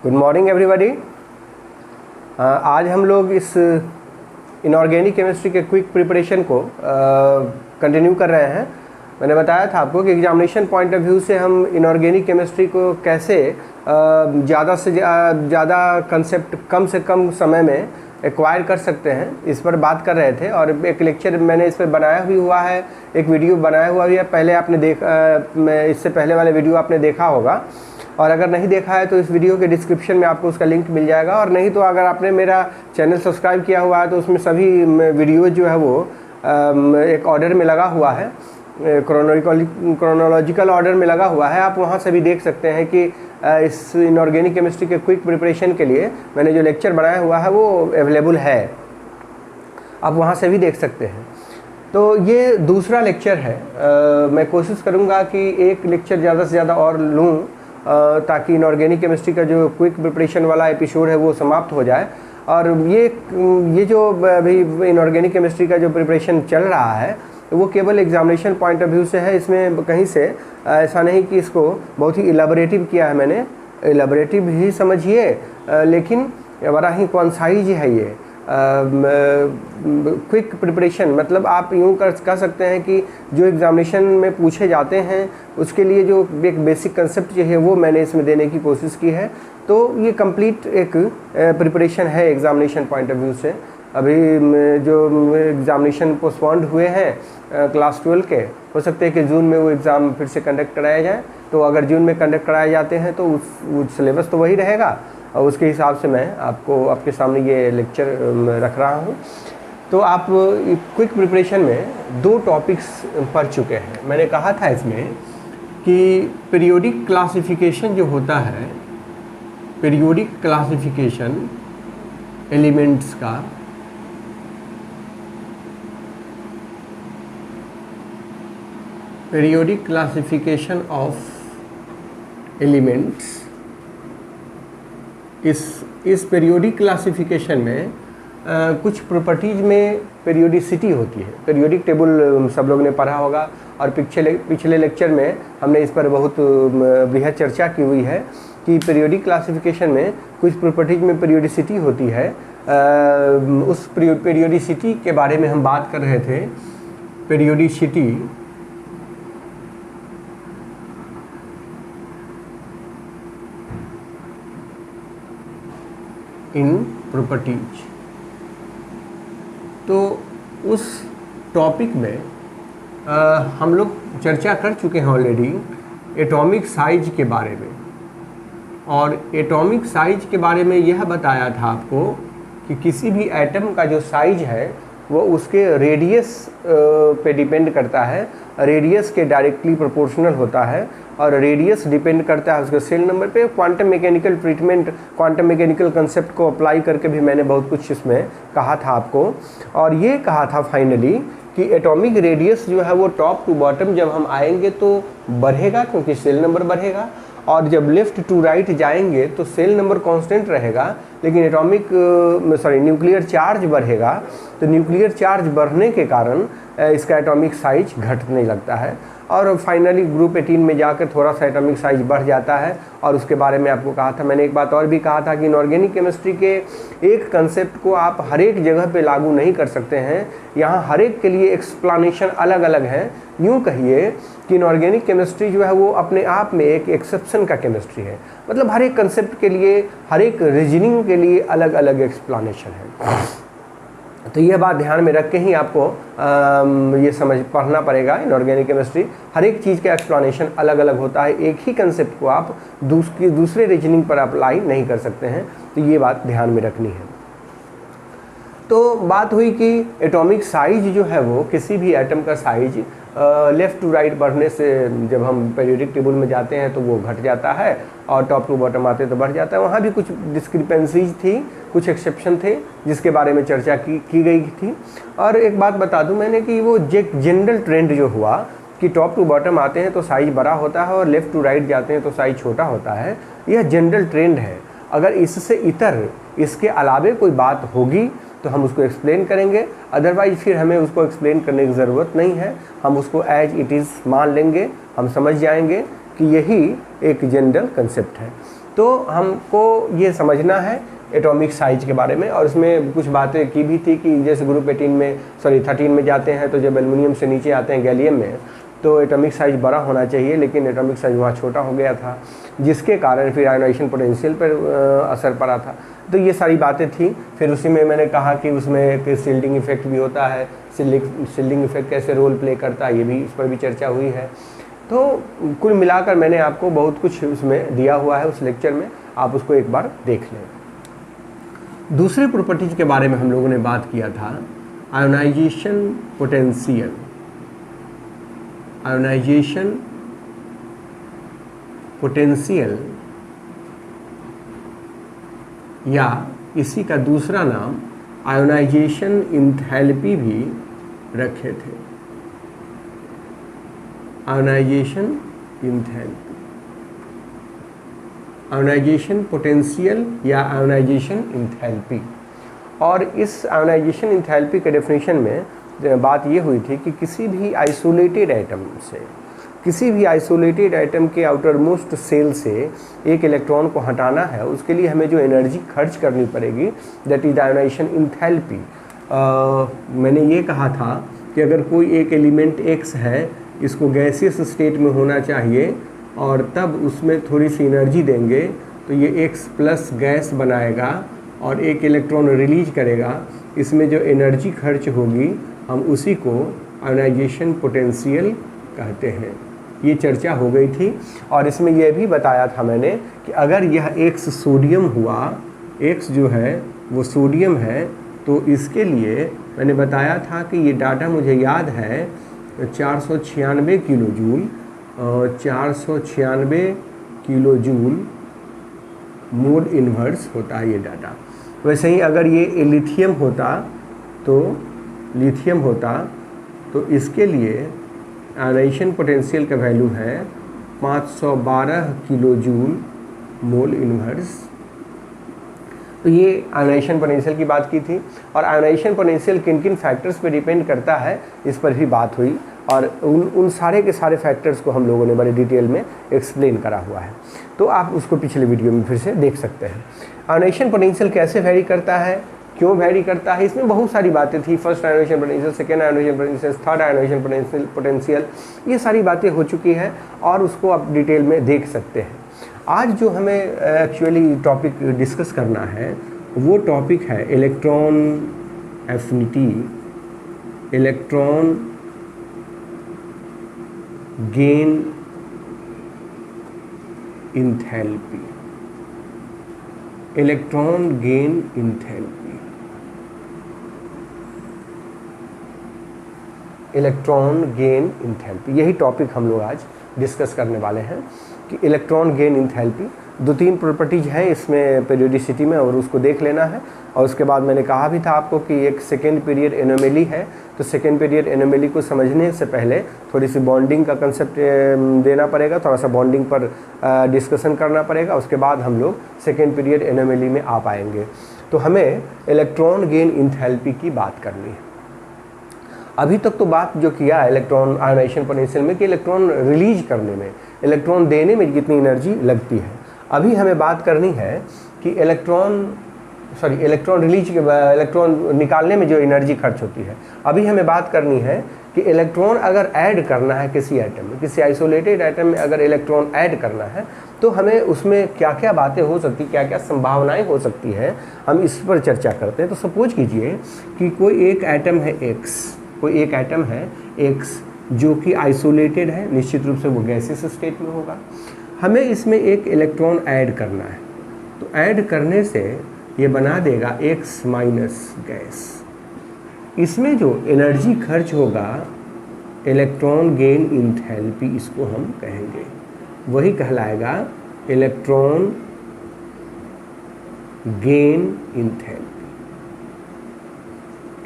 Good morning everybody. आज हम लोग इस इनऑर्गेनिक केमिस्ट्री के क्विक प्रिपरेशन को कंटिन्यू कर रहे हैं। मैंने बताया था आपको कि एग्जामिनेशन पॉइंट ऑफ व्यू से हम इनऑर्गेनिक केमिस्ट्री को कैसे ज़्यादा से ज़्यादा कंसेप्ट कम से कम समय में एक्वायर कर सकते हैं, इस पर बात कर रहे थे। और एक लेक्चर मैंने इस पर बनाया भी हुआ है, एक वीडियो बनाया हुआ भी है। पहले आपने इससे पहले वाले वीडियो आपने देखा होगा, और अगर नहीं देखा है तो इस वीडियो के डिस्क्रिप्शन में आपको उसका लिंक मिल जाएगा। और नहीं तो अगर आपने मेरा चैनल सब्सक्राइब किया हुआ है तो उसमें सभी वीडियो जो है वो एक ऑर्डर में लगा हुआ है, क्रोनोलॉजिकल ऑर्डर में लगा हुआ है। आप वहाँ से भी देख सकते हैं कि इस इनऑर्गेनिक केमिस्ट्री के क्विक प्रिपरेशन के लिए मैंने जो लेक्चर बनाया हुआ है वो अवेलेबल है, आप वहाँ से भी देख सकते हैं। तो ये दूसरा लेक्चर है। मैं कोशिश करूँगा कि एक लेक्चर ज़्यादा से ज़्यादा और लूँ ताकि इनऑर्गेनिक केमिस्ट्री का जो क्विक प्रिपरेशन वाला एपिसोड है वो समाप्त हो जाए। और ये जो अभी इनऑर्गेनिक केमिस्ट्री का जो प्रिपरेशन चल रहा है वो केवल एग्जामिनेशन पॉइंट ऑफ व्यू से है। इसमें कहीं से ऐसा नहीं कि इसको बहुत ही इलाबोरेटिव किया है मैंने, इलाबोरेटिव ही समझिए, लेकिन बड़ा ही कॉन्साइज है ये क्विक प्रिपरेशन। मतलब आप यूँ कह सकते हैं कि जो एग्ज़ामिनेशन में पूछे जाते हैं उसके लिए जो एक बेसिक कंसेप्ट जो है वो मैंने इसमें देने की कोशिश की है। तो ये कंप्लीट एक प्रिपरेशन है एग्ज़ामिनेशन पॉइंट ऑफ व्यू से। अभी जो एग्ज़ामिनेशन पोस्टपोन्ड हुए हैं क्लास 12 के, हो सकते हैं कि जून में वो एग्ज़ाम फिर से कंडक्ट कराया जाए। तो अगर जून में कंडक्ट कराए जाते हैं तो उस सिलेबस तो वही रहेगा, और उसके हिसाब से मैं आपको आपके सामने ये लेक्चर रख रहा हूँ। तो आप क्विक प्रिपरेशन में दो टॉपिक्स पढ़ चुके हैं। मैंने कहा था इसमें कि पीरियोडिक क्लासिफिकेशन जो होता है, पीरियोडिक क्लासिफिकेशन एलिमेंट्स का, पीरियोडिक क्लासिफिकेशन ऑफ एलिमेंट्स, इस पीरियोडिक क्लासिफिकेशन में कुछ प्रॉपर्टीज़ में पीरियोडिसिटी होती है। पीरियोडिक टेबल सब लोग ने पढ़ा होगा, और पिछले लेक्चर में हमने इस पर बहुत बृहद चर्चा की हुई है कि पीरियोडिक क्लासिफिकेशन में कुछ प्रॉपर्टीज़ में पीरियोडिसिटी होती है। उस पीरियोडिसिटी के बारे में हम बात कर रहे थे। पीरियोडिसिटी इन प्रॉपर्टीज। तो उस टॉपिक में हम लोग चर्चा कर चुके हैं ऑलरेडी एटॉमिक साइज के बारे में। और एटॉमिक साइज के बारे में यह बताया था आपको कि किसी भी एटम का जो साइज है वो उसके रेडियस पे डिपेंड करता है, रेडियस के डायरेक्टली प्रोपोर्शनल होता है। और रेडियस डिपेंड करता है उसके सेल नंबर पे। Quantum mechanical treatment, quantum mechanical concept को अप्लाई करके भी मैंने बहुत कुछ इसमें कहा था आपको। और ये कहा था फाइनली कि एटॉमिक रेडियस जो है वो टॉप टू बॉटम जब हम आएंगे तो बढ़ेगा, क्योंकि सेल नंबर बढ़ेगा। और जब लेफ़्ट टू राइट जाएंगे तो सेल नंबर कांस्टेंट रहेगा, लेकिन न्यूक्लियर चार्ज बढ़ेगा। तो न्यूक्लियर चार्ज बढ़ने के कारण इसका एटॉमिक साइज घटने लगता है। और फाइनली ग्रुप 18 में जाकर थोड़ा सा एटॉमिक साइज बढ़ जाता है। और उसके बारे में आपको कहा था मैंने, एक बात और भी कहा था कि इनऑर्गेनिक केमिस्ट्री के एक कंसेप्ट को आप हर एक जगह पे लागू नहीं कर सकते हैं। यहाँ हर एक के लिए एक्सप्लेनेशन अलग अलग है। यूँ कहिए कि इनऑर्गेनिक केमिस्ट्री जो है वो अपने आप में एक एक्सेप्शन का केमिस्ट्री है। मतलब हर एक कंसेप्ट के लिए, हर एक रीजनिंग के लिए अलग अलग एक्सप्लेनेशन है। तो ये बात ध्यान में रख के ही आपको ये पढ़ना पड़ेगा। इनऑर्गेनिक केमिस्ट्री हर एक चीज़ का एक्सप्लेनेशन अलग अलग होता है। एक ही कंसेप्ट को आप दूसरे रीजनिंग पर अप्लाई नहीं कर सकते हैं। तो ये बात ध्यान में रखनी है। तो बात हुई कि एटॉमिक साइज जो है वो किसी भी एटम का साइज लेफ़्ट टू राइट बढ़ने से जब हम पीरियोडिक टेबल में जाते हैं तो वो घट जाता है, और टॉप टू बॉटम आते तो बढ़ जाता है। वहाँ भी कुछ डिस्क्रिपेंसीज थी, कुछ एक्सेप्शन थे जिसके बारे में चर्चा की गई थी। और एक बात बता दूं मैंने कि वो जनरल ट्रेंड जो हुआ कि टॉप टू बॉटम आते हैं तो साइज बड़ा होता है, और लेफ़्ट टू राइट जाते हैं तो साइज छोटा होता है, यह जनरल ट्रेंड है। अगर इससे इतर इसके अलावे कोई बात होगी तो हम उसको एक्सप्लेन करेंगे, अदरवाइज फिर हमें उसको एक्सप्लेन करने की ज़रूरत नहीं है। हम उसको एज इट इज़ मान लेंगे, हम समझ जाएंगे कि यही एक जनरल कंसेप्ट है। तो हमको ये समझना है एटॉमिक साइज के बारे में, और इसमें कुछ बातें की भी थी कि जैसे ग्रुप 13 में जाते हैं तो जब एल्युमिनियम से नीचे आते हैं गैलियम में, तो एटॉमिक साइज बड़ा होना चाहिए, लेकिन एटॉमिक साइज वहाँ छोटा हो गया था, जिसके कारण फिर आयोनाइजेशन पोटेंशियल पर असर पड़ा था। तो ये सारी बातें थी। फिर उसी में मैंने कहा कि उसमें एक शील्डिंग इफेक्ट भी होता है, शील्डिंग इफेक्ट कैसे रोल प्ले करता है, ये भी इस पर भी चर्चा हुई है। तो कुल मिलाकर मैंने आपको बहुत कुछ उसमें दिया हुआ है उस लेक्चर में, आप उसको एक बार देख लें। दूसरे प्रॉपर्टीज के बारे में हम लोगों ने बात किया था, आयोनाइजेशन पोटेंशियल। आयोनाइजेशन पोटेंशियल या इसी का दूसरा नाम आयोनाइजेशन इंथैल्पी भी रखे थे। आयोनाइजेशन इंथैल्पी, आयोनाइजेशन पोटेंशियल या आयोनाइजेशन इंथैल्पी। और इस आयोनाइजेशन इंथैल्पी के डेफिनेशन में बात ये हुई थी कि किसी भी आइसोलेटेड आइटम के आउटर मोस्ट सेल से एक इलेक्ट्रॉन को हटाना है, उसके लिए हमें जो एनर्जी खर्च करनी पड़ेगी, दैट इज आयोनाइजेशन इंथैल्पी। मैंने ये कहा था कि अगर कोई एक एलिमेंट X है, इसको गैसियस स्टेट में होना चाहिए और तब उसमें थोड़ी सी एनर्जी देंगे तो ये X प्लस गैस बनाएगा और एक इलेक्ट्रॉन रिलीज करेगा। इसमें जो एनर्जी खर्च होगी हम उसी को आयोनाइजेशन पोटेंशियल कहते हैं। ये चर्चा हो गई थी। और इसमें यह भी बताया था मैंने कि अगर यह X सोडियम हुआ, X जो है वो सोडियम है, तो इसके लिए मैंने बताया था कि ये डाटा मुझे याद है 496 kilo joule, 496 kilo joule mole inverse होता है ये डाटा। वैसे ही अगर ये लिथियम होता तो इसके लिए आयोनाइजेशन पोटेंशियल का वैल्यू है 512 किलो जूल मोल इन्वर्स। तो ये आयोनाइजेशन पोटेंशियल की बात की थी। और आयोनाइजेशन पोटेंशियल किन किन फैक्टर्स पे डिपेंड करता है, इस पर भी बात हुई, और उन सारे के सारे फैक्टर्स को हम लोगों ने बड़े डिटेल में एक्सप्लेन करा हुआ है, तो आप उसको पिछले वीडियो में फिर से देख सकते हैं। आयोनाइजेशन पोटेंशियल कैसे वैरी करता है, क्यों वैरी करता है, इसमें बहुत सारी बातें थी। First ionization potential, second ionization potential, third ionization potential, ये सारी बातें हो चुकी हैं और उसको आप डिटेल में देख सकते हैं। आज जो हमें एक्चुअली टॉपिक डिस्कस करना है वो टॉपिक है electron affinity, electron gain enthalpy, electron gain enthalpy, electron gain enthalpy, यही टॉपिक हम लोग आज डिस्कस करने वाले हैं कि इलेक्ट्रॉन गेन इंथैल्पी। 2-3 प्रॉपर्टीज हैं इसमें पीरियोडिसिटी में, और उसको देख लेना है। और उसके बाद मैंने कहा भी था आपको कि एक सेकेंड पीरियड एनोमेली है, तो सेकेंड पीरियड एनोमेली को समझने से पहले थोड़ी सी बॉन्डिंग का कंसेप्ट देना पड़ेगा, थोड़ा सा बॉन्डिंग पर डिस्कसन करना पड़ेगा, उसके बाद हम लोग सेकेंड पीरियड एनोमेली में आ पाएंगे। तो हमें इलेक्ट्रॉन गेन इंथैल्पी की बात करनी है। अभी तक तो बात जो किया इलेक्ट्रॉन आयोनाइजेशन पोटेंशियल में कि इलेक्ट्रॉन रिलीज करने में, इलेक्ट्रॉन देने में कितनी एनर्जी लगती है। अभी हमें बात करनी है कि इलेक्ट्रॉन रिलीज के इलेक्ट्रॉन निकालने में जो एनर्जी खर्च होती है। अभी हमें बात करनी है कि इलेक्ट्रॉन अगर ऐड करना है किसी आइटम में, किसी आइसोलेटेड आइटम में अगर इलेक्ट्रॉन ऐड करना है तो हमें उसमें क्या क्या बातें हो सकती, क्या क्या संभावनाएं हो सकती है, हम इस पर चर्चा करते हैं। तो सपोज कीजिए कि कोई एक आइटम है X, जो कि आइसोलेटेड है, निश्चित रूप से वो गैसियस स्टेट में होगा। हमें इसमें एक इलेक्ट्रॉन ऐड करना है, तो ऐड करने से ये बना देगा X माइनस गैस। इसमें जो एनर्जी खर्च होगा इलेक्ट्रॉन गेन इंथैल्पी, इसको हम कहेंगे, वही कहलाएगा electron gain enthalpy.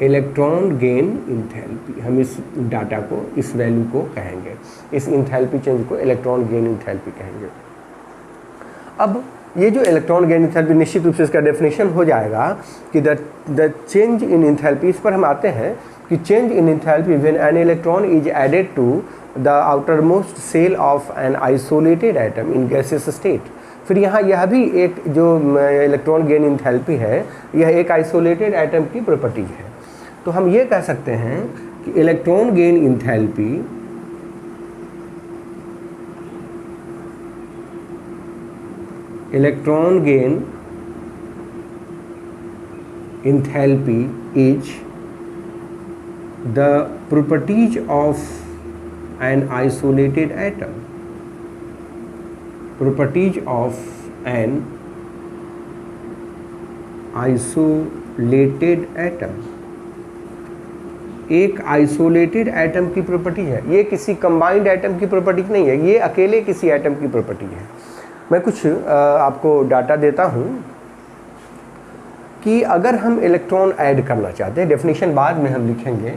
Electron gain enthalpy, हम इस डाटा को, इस वैल्यू को कहेंगे, इस इंथैल्पी चेंज को इलेक्ट्रॉन गेन इंथैल्पी कहेंगे। अब ये जो इलेक्ट्रॉन गेन इंथैल्पी, निश्चित रूप से इसका डेफिनेशन हो जाएगा कि द चेंज इन इंथैल्पी, इस पर हम आते हैं कि change in enthalpy when an electron is added to the outer most shell of an isolated item in gaseous state. फिर यहाँ यह भी एक जो इलेक्ट्रॉन गेन इंथैल्पी है, यह एक आइसोलेटेड एटम की प्रॉपर्टी है। तो हम ये कह सकते हैं कि electron gain enthalpy is the properties of an isolated atom. Properties of an isolated atom. एक आइसोलेटेड एटम की प्रॉपर्टी है, ये किसी कंबाइंड एटम की प्रॉपर्टी नहीं है, ये अकेले किसी एटम की प्रॉपर्टी है। मैं कुछ आपको डाटा देता हूँ कि अगर हम इलेक्ट्रॉन ऐड करना चाहते हैं, डेफिनेशन बाद में हम लिखेंगे,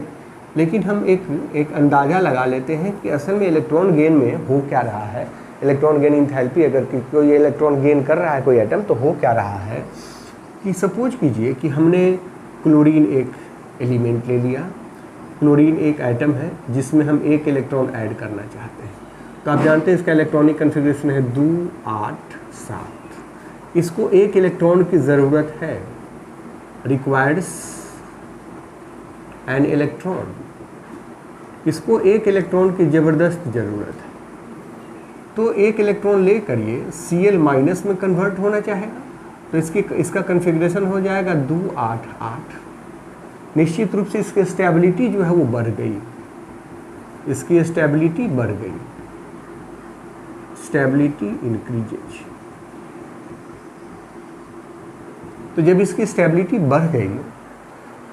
लेकिन हम एक अंदाज़ा लगा लेते हैं कि असल में इलेक्ट्रॉन गेन में हो क्या रहा है। इलेक्ट्रॉन गेन इंथैल्पी, अगर कोई इलेक्ट्रॉन गेन कर रहा है कोई एटम, तो हो क्या रहा है कि सपोज कीजिए कि हमने क्लोरीन एक एलिमेंट ले लिया। क्लोरीन एक एटम है जिसमें हम एक इलेक्ट्रॉन ऐड करना चाहते हैं। तो आप जानते हैं इसका इलेक्ट्रॉनिक कन्फिग्रेशन है 2 8 7। इसको एक इलेक्ट्रॉन की ज़रूरत है, रिक्वायर्ड्स एन इलेक्ट्रॉन। इसको एक इलेक्ट्रॉन की ज़बरदस्त ज़रूरत है। तो एक इलेक्ट्रॉन ले कर ये Cl- में कन्वर्ट होना चाहेगा, तो इसका कन्फिग्रेशन हो जाएगा 2 8 8। निश्चित रूप से इसकी स्टेबिलिटी जो है वो बढ़ गई, इसकी स्टेबिलिटी बढ़ गई, स्टेबिलिटी इंक्रीजेज। तो जब इसकी स्टेबिलिटी बढ़ गई,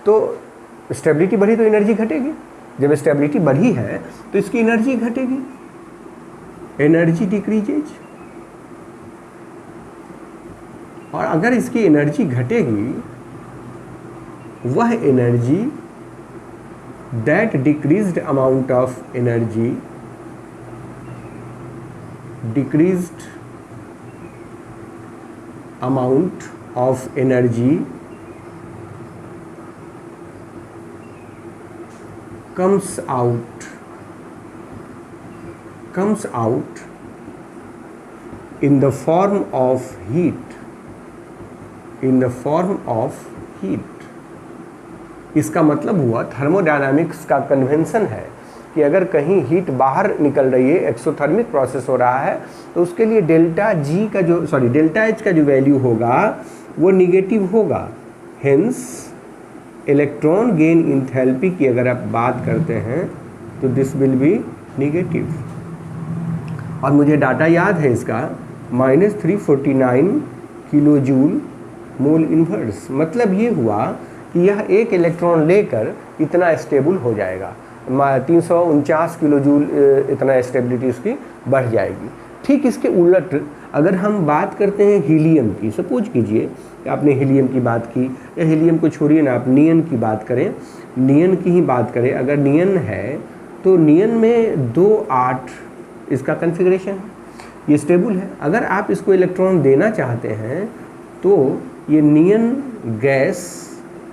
तो स्टेबिलिटी बढ़ी तो एनर्जी घटेगी। जब स्टेबिलिटी बढ़ी है तो इसकी एनर्जी घटेगी, एनर्जी डिक्रीजेज। और अगर इसकी एनर्जी घटेगी, वह energy, that decreased amount of energy, decreased amount of energy comes out in the form of heat, in the form of heat। इसका मतलब हुआ, थर्मोडायनामिक्स का कन्वेंशन है कि अगर कहीं हीट बाहर निकल रही है, एक्सोथर्मिक प्रोसेस हो रहा है, तो उसके लिए डेल्टा एच का जो वैल्यू होगा वो निगेटिव होगा। हेंस इलेक्ट्रॉन गेन इंथैल्पी की अगर आप बात करते हैं तो दिस विल बी निगेटिव। और मुझे डाटा याद है इसका, -349 किलो जूल मोल इन्वर्स। मतलब ये हुआ कि यह एक इलेक्ट्रॉन लेकर इतना स्टेबल हो जाएगा, 349 किलो जूल इतना स्टेबिलिटी उसकी बढ़ जाएगी। ठीक इसके उलट अगर हम बात करते हैं हीलियम की, सपोज कीजिए आपने हीलियम की बात की, या हीलियम को छोड़िए ना, आप नियन की बात करें, नियन की ही बात करें। अगर नियन है तो नियन में 2 8 इसका कन्फिग्रेशन है, ये स्टेबल है। अगर आप इसको इलेक्ट्रॉन देना चाहते हैं तो ये नियन गैस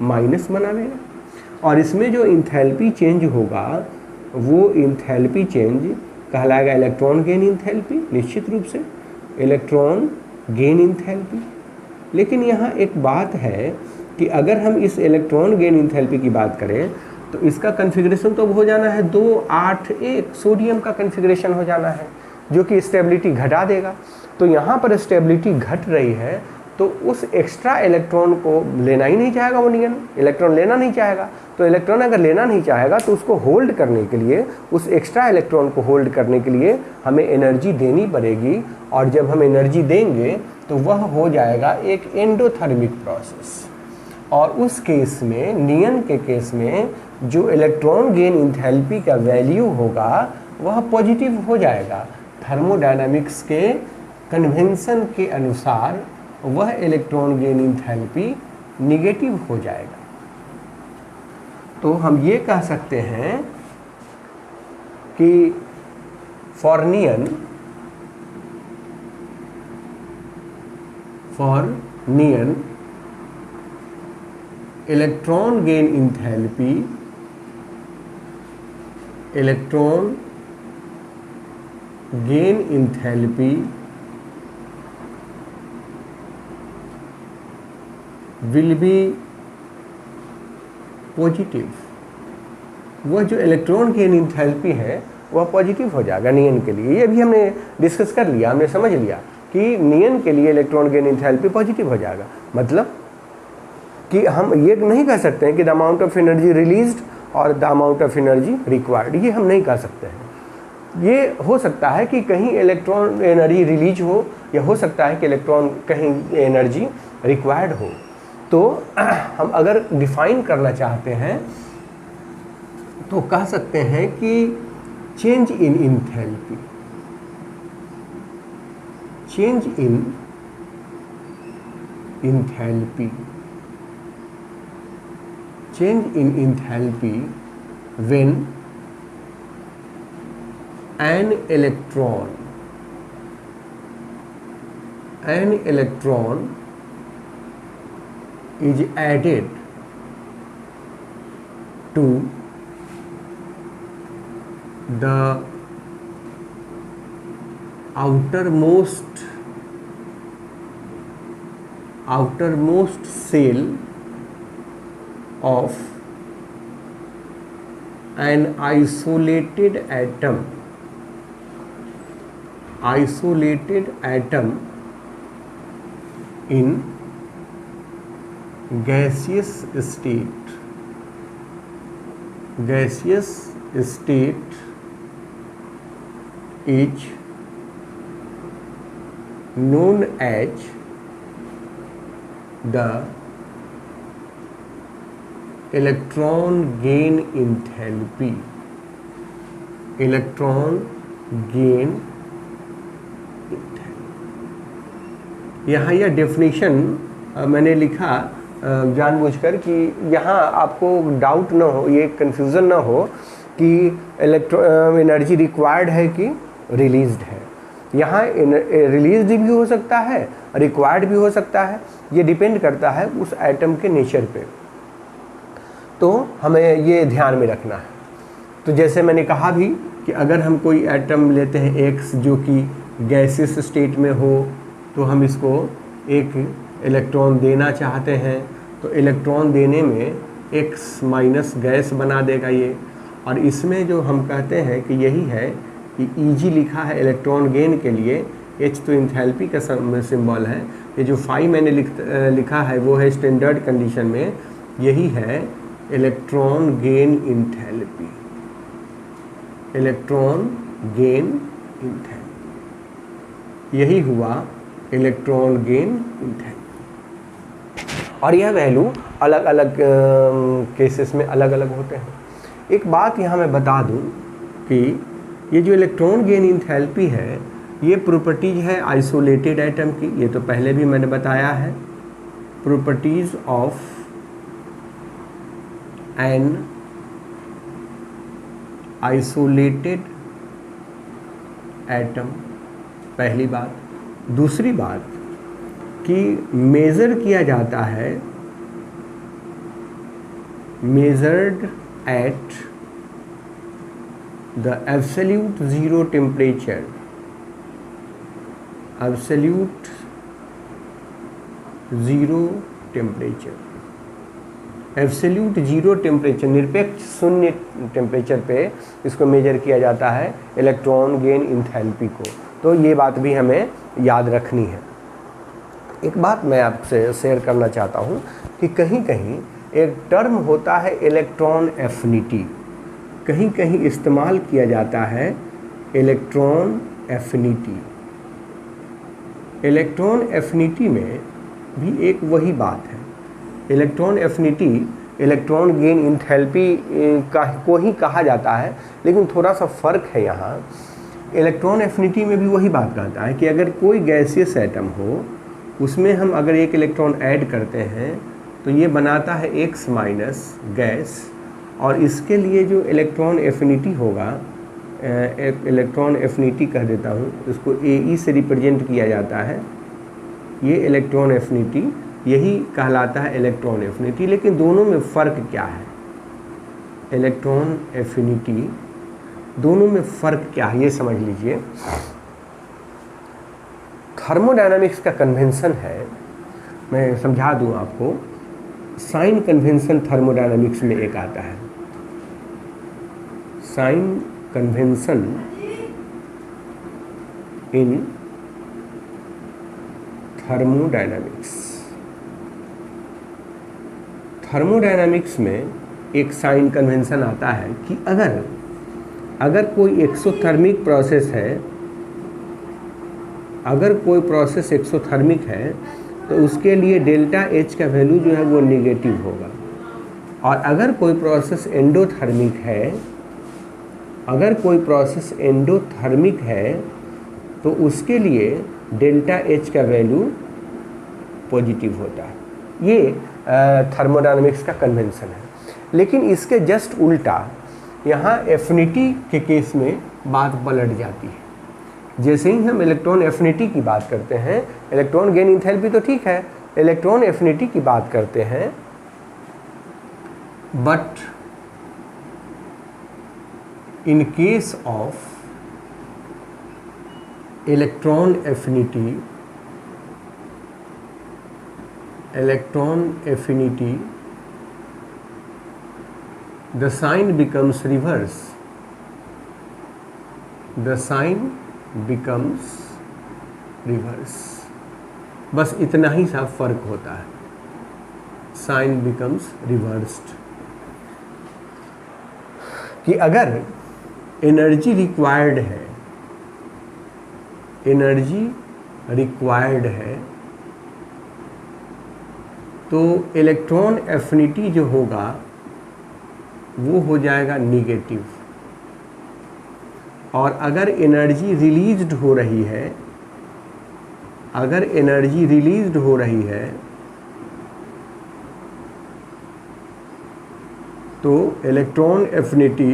माइनस बनावेगा, और इसमें जो इंथैल्पी चेंज होगा वो इंथैल्पी चेंज कहलाएगा इलेक्ट्रॉन गेन इंथैल्पी, निश्चित रूप से इलेक्ट्रॉन गेन इंथैल्पी। लेकिन यहाँ एक बात है कि अगर हम इस इलेक्ट्रॉन गेन इंथैल्पी की बात करें तो इसका कन्फिग्रेशन तो हो जाना है 2 8 1, सोडियम का कन्फिग्रेशन हो जाना है, जो कि स्टेबिलिटी घटा देगा। तो यहाँ पर स्टेबिलिटी घट रही है, तो उस एक्स्ट्रा इलेक्ट्रॉन को लेना ही नहीं चाहेगा, वो नियन इलेक्ट्रॉन लेना नहीं चाहेगा। तो इलेक्ट्रॉन अगर लेना नहीं चाहेगा तो उसको होल्ड करने के लिए, उस एक्स्ट्रा इलेक्ट्रॉन को होल्ड करने के लिए हमें एनर्जी देनी पड़ेगी, और जब हम एनर्जी देंगे तो वह हो जाएगा एक एंडोथर्मिक प्रोसेस। और उस केस में, नियन के केस में, जो इलेक्ट्रॉन गेन इंथैल्पी का वैल्यू होगा वह पॉजिटिव हो जाएगा। थर्मोडायनामिक्स के कन्वेंशन के अनुसार वह इलेक्ट्रॉन गेन इंथैल्पी निगेटिव हो जाएगा। तो हम ये कह सकते हैं कि for neon electron gain enthalpy will be positive. वह जो इलेक्ट्रॉन गेन इंथैल्पी है वह पॉजिटिव हो जाएगा नियन के लिए। ये भी हमने डिस्कस कर लिया, हमने समझ लिया कि नियन के लिए इलेक्ट्रॉन गेन इंथैल्पी पॉजिटिव हो जाएगा। मतलब कि हम ये नहीं कह सकते हैं कि the amount of energy released और the amount of energy required, ये हम नहीं कह सकते हैं। ये हो सकता है कि कहीं इलेक्ट्रॉन एनर्जी रिलीज हो, या हो सकता है कि इलेक्ट्रॉन कहीं एनर्जी रिक्वायर्ड हो। तो हम अगर डिफाइन करना चाहते हैं तो कह सकते हैं कि change in enthalpy, change in enthalpy, change in enthalpy when an electron is added to the outermost cell of an isolated atom in gaseous state is known as the electron gain enthalpy. Electron gain enthalpy, यहाँ यह definition मैंने लिखा जानबूझकर कि यहाँ आपको doubt ना हो, ये कन्फ्यूज़न ना हो कि एनर्जी रिक्वायर्ड है कि रिलीज्ड है। यहाँ रिलीज्ड भी हो सकता है, रिक्वायर्ड भी हो सकता है, ये डिपेंड करता है उस एटम के नेचर पे। तो हमें ये ध्यान में रखना है। तो जैसे मैंने कहा भी कि अगर हम कोई एटम लेते हैं X जो कि गैसियस स्टेट में हो, तो हम इसको एक इलेक्ट्रॉन देना चाहते हैं, तो इलेक्ट्रॉन देने में X माइनस गैस बना देगा ये। और इसमें जो हम कहते हैं कि यही है कि Eg लिखा है इलेक्ट्रॉन गेन के लिए, H तो इंथैल्पी का सिंबल है। ये जो फाई मैंने लिखा है वो है स्टैंडर्ड कंडीशन में, यही है electron gain enthalpy. Electron gain enthalpy, यही हुआ इलेक्ट्रॉन गेन इंथैल्पी। और यह वैल्यू अलग अलग केसेस में अलग अलग होते हैं। एक बात यहाँ मैं बता दूँ कि ये जो इलेक्ट्रॉन गेन इंथैल्पी है, ये प्रॉपर्टीज है आइसोलेटेड एटम की, ये तो पहले भी मैंने बताया है। Properties of an isolated atom, पहली बात। दूसरी बात कि मेज़र किया जाता है, measured at the absolute zero temperature, absolute zero temperature. Absolute zero temperature, निरपेक्ष शून्य टेम्परेचर पे इसको मेजर किया जाता है इलेक्ट्रॉन गेन इंथैल्पी को। तो ये बात भी हमें याद रखनी है। एक बात मैं आपसे शेयर करना चाहता हूँ कि कहीं कहीं एक टर्म होता है इलेक्ट्रॉन एफिनिटी, कहीं कहीं इस्तेमाल किया जाता है इलेक्ट्रॉन एफिनिटी। इलेक्ट्रॉन एफिनिटी में भी एक वही बात है। Electron affinity electron gain enthalpy को ही कहा जाता है, लेकिन थोड़ा सा फ़र्क है यहाँ। इलेक्ट्रॉन एफिनिटी में भी वही बात कहता है कि अगर कोई गैसियस एटम हो, उसमें हम अगर एक इलेक्ट्रॉन ऐड करते हैं तो ये बनाता है X माइनस गैस, और इसके लिए जो इलेक्ट्रॉन एफिनिटी होगा, इलेक्ट्रॉन एफिनिटी कह देता हूँ, इसको AE से रिप्रेजेंट किया जाता है। ये इलेक्ट्रॉन एफिनिटी, यही कहलाता है इलेक्ट्रॉन एफिनिटी। लेकिन दोनों में फ़र्क क्या है? इलेक्ट्रॉन एफिनिटी, दोनों में फ़र्क क्या है ये समझ लीजिए। थर्मोडायनामिक्स का कन्वेंशन है मैं समझा दूं आपको, साइन कन्वेंशन थर्मोडायनामिक्स में एक आता है, sign convention in thermodynamics. Thermodynamics में एक साइन कन्वेंशन आता है कि अगर कोई एक्सोथर्मिक प्रोसेस है, अगर कोई प्रोसेस एक्सोथर्मिक है तो उसके लिए डेल्टा एच का वैल्यू जो है वो नेगेटिव होगा, और अगर कोई प्रोसेस एंडोथर्मिक है, अगर कोई प्रोसेस एंडोथर्मिक है तो उसके लिए डेल्टा एच का वैल्यू पॉजिटिव होता है। ये थर्मोडायनामिक्स का कन्वेंशन है। लेकिन इसके जस्ट उल्टा यहाँ एफिनिटी के केस में बात पलट जाती है। जैसे ही हम इलेक्ट्रॉन एफिनिटी की बात करते हैं, इलेक्ट्रॉन गेन इंथैल्पी तो ठीक है, इलेक्ट्रॉन एफिनिटी की बात करते हैं, but in case of electron affinity, the sign becomes reverse, the sign becomes reverse। बस इतना ही सा फर्क होता है, साइन becomes reversed। कि अगर एनर्जी रिक्वायर्ड है, एनर्जी रिक्वायर्ड है तो इलेक्ट्रॉन एफिनिटी जो होगा वो हो जाएगा निगेटिव, और अगर एनर्जी रिलीज्ड हो रही है, अगर एनर्जी रिलीज्ड हो रही है तो इलेक्ट्रॉन एफिनिटी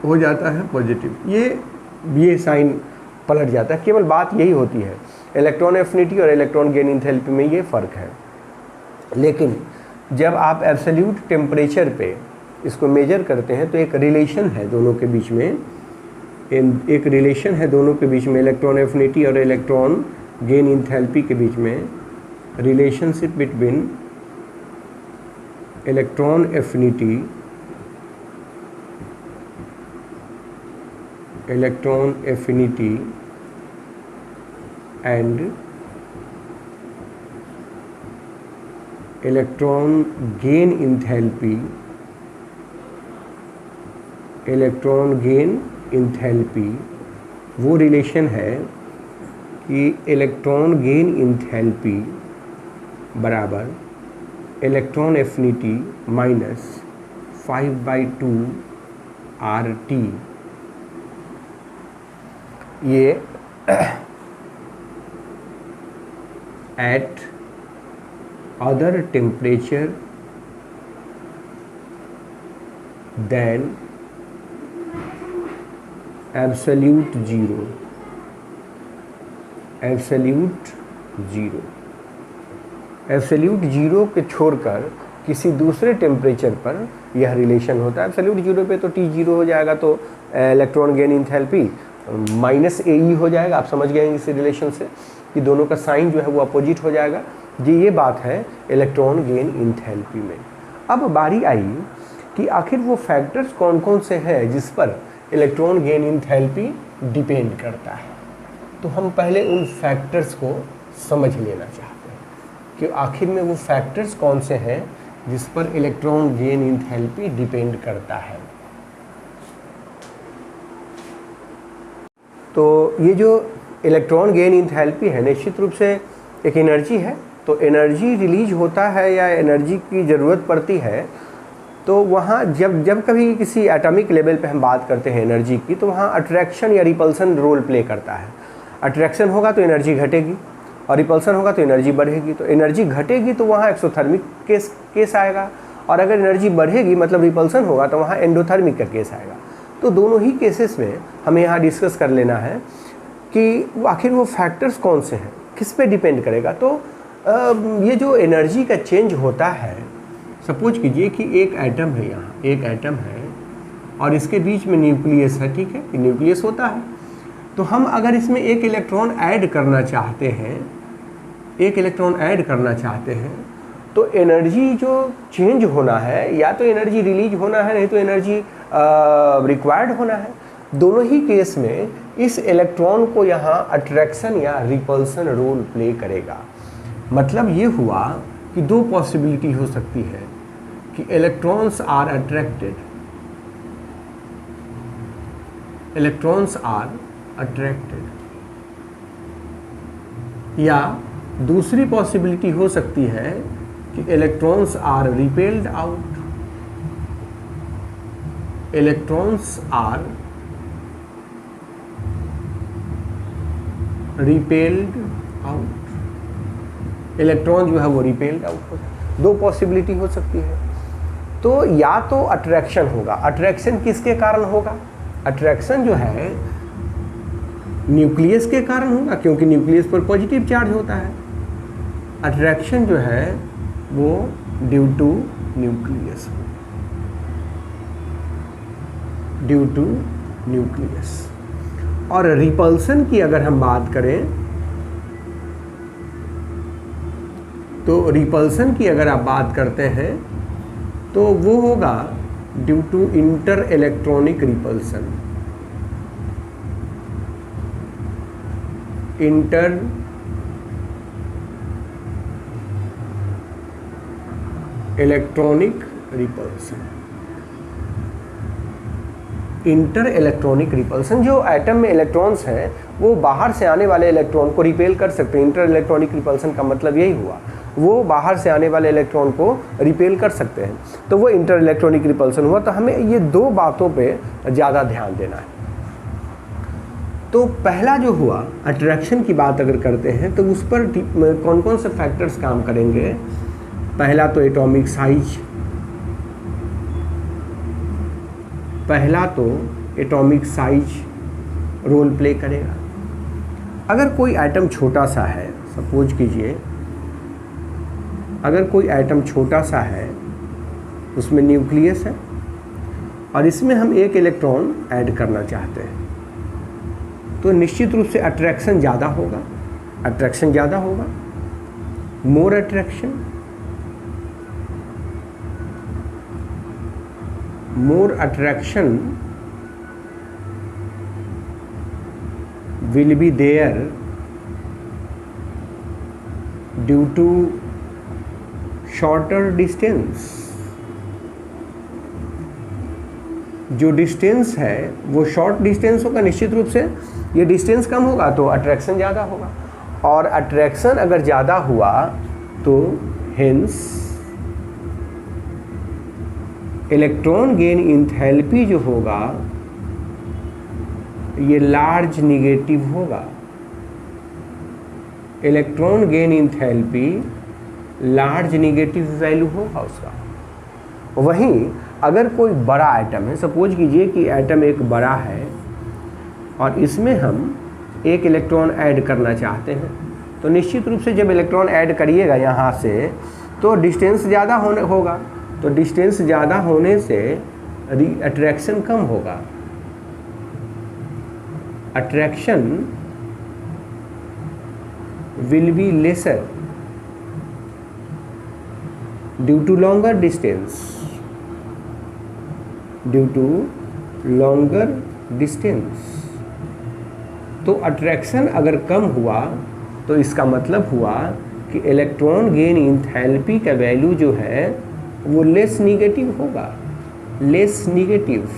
हो जाता है पॉजिटिव। ये साइन पलट जाता है। केवल बात यही होती है, इलेक्ट्रॉन एफिनिटी और इलेक्ट्रॉन गेन इंथैल्पी में ये फ़र्क है। लेकिन जब आप एब्सोल्यूट टेम्परेचर पे इसको मेजर करते हैं तो एक रिलेशन है दोनों के बीच में, एक रिलेशन है दोनों के बीच में, इलेक्ट्रॉन एफिनिटी और इलेक्ट्रॉन गेन इंथैल्पी के बीच में relationship between electron affinity, electron affinity and electron gain enthalpy, electron gain enthalpy वो रिलेशन है कि इलेक्ट्रॉन गेन इंथैल्पी बराबर इलेक्ट्रॉन एफिनिटी माइनस 5/2 RT। ये at other temperature than absolute zero, absolute zero, absolute zero के छोड़कर किसी दूसरे temperature पर यह रिलेशन होता है। एब्सोल्यूट जीरो पे तो T0 हो जाएगा, तो electron gain enthalpy minus AE हो जाएगा। आप समझ गए इस रिलेशन से कि दोनों का साइन जो है वो अपोजिट हो जाएगा जी। ये बात है इलेक्ट्रॉन गेन इंथैल्पी में। अब बारी आई कि आखिर वो फैक्टर्स कौन कौन से हैं जिस पर इलेक्ट्रॉन गेन इंथैल्पी डिपेंड करता है। तो हम पहले उन फैक्टर्स को समझ लेना चाहते हैं कि आखिर में वो फैक्टर्स कौन से हैं जिस पर इलेक्ट्रॉन गेन इंथैल्पी डिपेंड करता है। तो ये जो इलेक्ट्रॉन गेन इंथैल्पी है निश्चित रूप से एक एनर्जी है। तो एनर्जी रिलीज होता है या एनर्जी की ज़रूरत पड़ती है तो वहाँ जब कभी किसी एटॉमिक लेवल पे हम बात करते हैं एनर्जी की, तो वहाँ अट्रैक्शन या रिपल्सन रोल प्ले करता है। अट्रैक्शन होगा तो एनर्जी घटेगी और रिपल्सन होगा तो एनर्जी बढ़ेगी। तो एनर्जी घटेगी तो वहाँ एक्सोथर्मिक केस आएगा, और अगर एनर्जी बढ़ेगी मतलब रिपल्सन होगा तो वहाँ एंडोथर्मिक का केस आएगा। तो दोनों ही केसेस में हमें यहाँ डिस्कस कर लेना है कि आखिर वो फैक्टर्स कौन से हैं, किस पे डिपेंड करेगा। तो ये जो एनर्जी का चेंज होता है, सपोज कीजिए कि एक एटम है, यहाँ एक एटम है और इसके बीच में न्यूक्लियस है, ठीक है, न्यूक्लियस होता है। तो हम अगर इसमें एक इलेक्ट्रॉन ऐड करना चाहते हैं एक इलेक्ट्रॉन ऐड करना चाहते हैं तो एनर्जी जो चेंज होना है, या तो एनर्जी रिलीज होना है, नहीं तो एनर्जी रिक्वायर्ड होना है। दोनों ही केस में इस इलेक्ट्रॉन को यहाँ अट्रैक्शन या रिपल्सन रोल प्ले करेगा। मतलब ये हुआ कि दो पॉसिबिलिटी हो सकती है कि electrons are attracted, electrons are attracted, या दूसरी पॉसिबिलिटी हो सकती है कि electrons are repelled out, electrons are repelled out, electron जो है वो रिपेल्ड आउट हो। दो पॉसिबिलिटी हो सकती है। तो या तो अट्रैक्शन होगा, अट्रैक्शन किसके कारण होगा? अट्रैक्शन जो है न्यूक्लियस के कारण होगा, क्योंकि न्यूक्लियस पर पॉजिटिव चार्ज होता है। अट्रैक्शन जो है वो due to nucleus, due to nucleus. और रिपल्सन की अगर हम बात करें तो रिपल्सन की अगर आप बात करते हैं तो वो होगा due to inter electronic repulsion, inter electronic repulsion. Inter electronic repulsion, जो एटम में इलेक्ट्रॉन्स हैं वो बाहर से आने वाले इलेक्ट्रॉन को रिपेल कर सकते हैं। इंटर इलेक्ट्रॉनिक रिपल्सन का मतलब यही हुआ, वो बाहर से आने वाले इलेक्ट्रॉन को रिपेल कर सकते हैं, तो वो इंटर इलेक्ट्रॉनिक रिपल्सन हुआ। तो हमें ये दो बातों पे ज़्यादा ध्यान देना है। तो पहला जो हुआ अट्रैक्शन की बात अगर करते हैं तो उस पर कौन कौन से फैक्टर्स काम करेंगे? पहला तो एटॉमिक साइज, पहला तो एटॉमिक साइज रोल प्ले करेगा। अगर कोई एटम छोटा सा है, सपोज कीजिए अगर कोई एटम छोटा सा है, उसमें न्यूक्लियस है और इसमें हम एक इलेक्ट्रॉन ऐड करना चाहते हैं, तो निश्चित रूप से अट्रैक्शन ज़्यादा होगा, अट्रैक्शन ज़्यादा होगा, more attraction, more attraction will be there due to shorter distance। जो डिस्टेंस है वो शॉर्ट डिस्टेंस होगा, निश्चित रूप से ये डिस्टेंस कम होगा तो अट्रैक्शन ज़्यादा होगा, और अट्रैक्शन अगर ज़्यादा हुआ तो हेंस इलेक्ट्रॉन गेन इंथैल्पी जो होगा ये लार्ज निगेटिव होगा। Electron gain enthalpy large negative value होगा उसका। वहीं अगर कोई बड़ा एटम है, सपोज कीजिए कि एटम एक बड़ा है और इसमें हम एक इलेक्ट्रॉन ऐड करना चाहते हैं, तो निश्चित रूप से जब इलेक्ट्रॉन ऐड करिएगा यहाँ से तो डिस्टेंस ज़्यादा होगा, तो डिस्टेंस ज़्यादा होने से अट्रैक्शन कम होगा। Attraction will be lesser due to longer distance, due to longer distance. तो अट्रैक्शन अगर कम हुआ तो इसका मतलब हुआ कि इलेक्ट्रॉन गेन इंथैल्पी का वैल्यू जो है वो लेस निगेटिव होगा, लेस निगेटिव,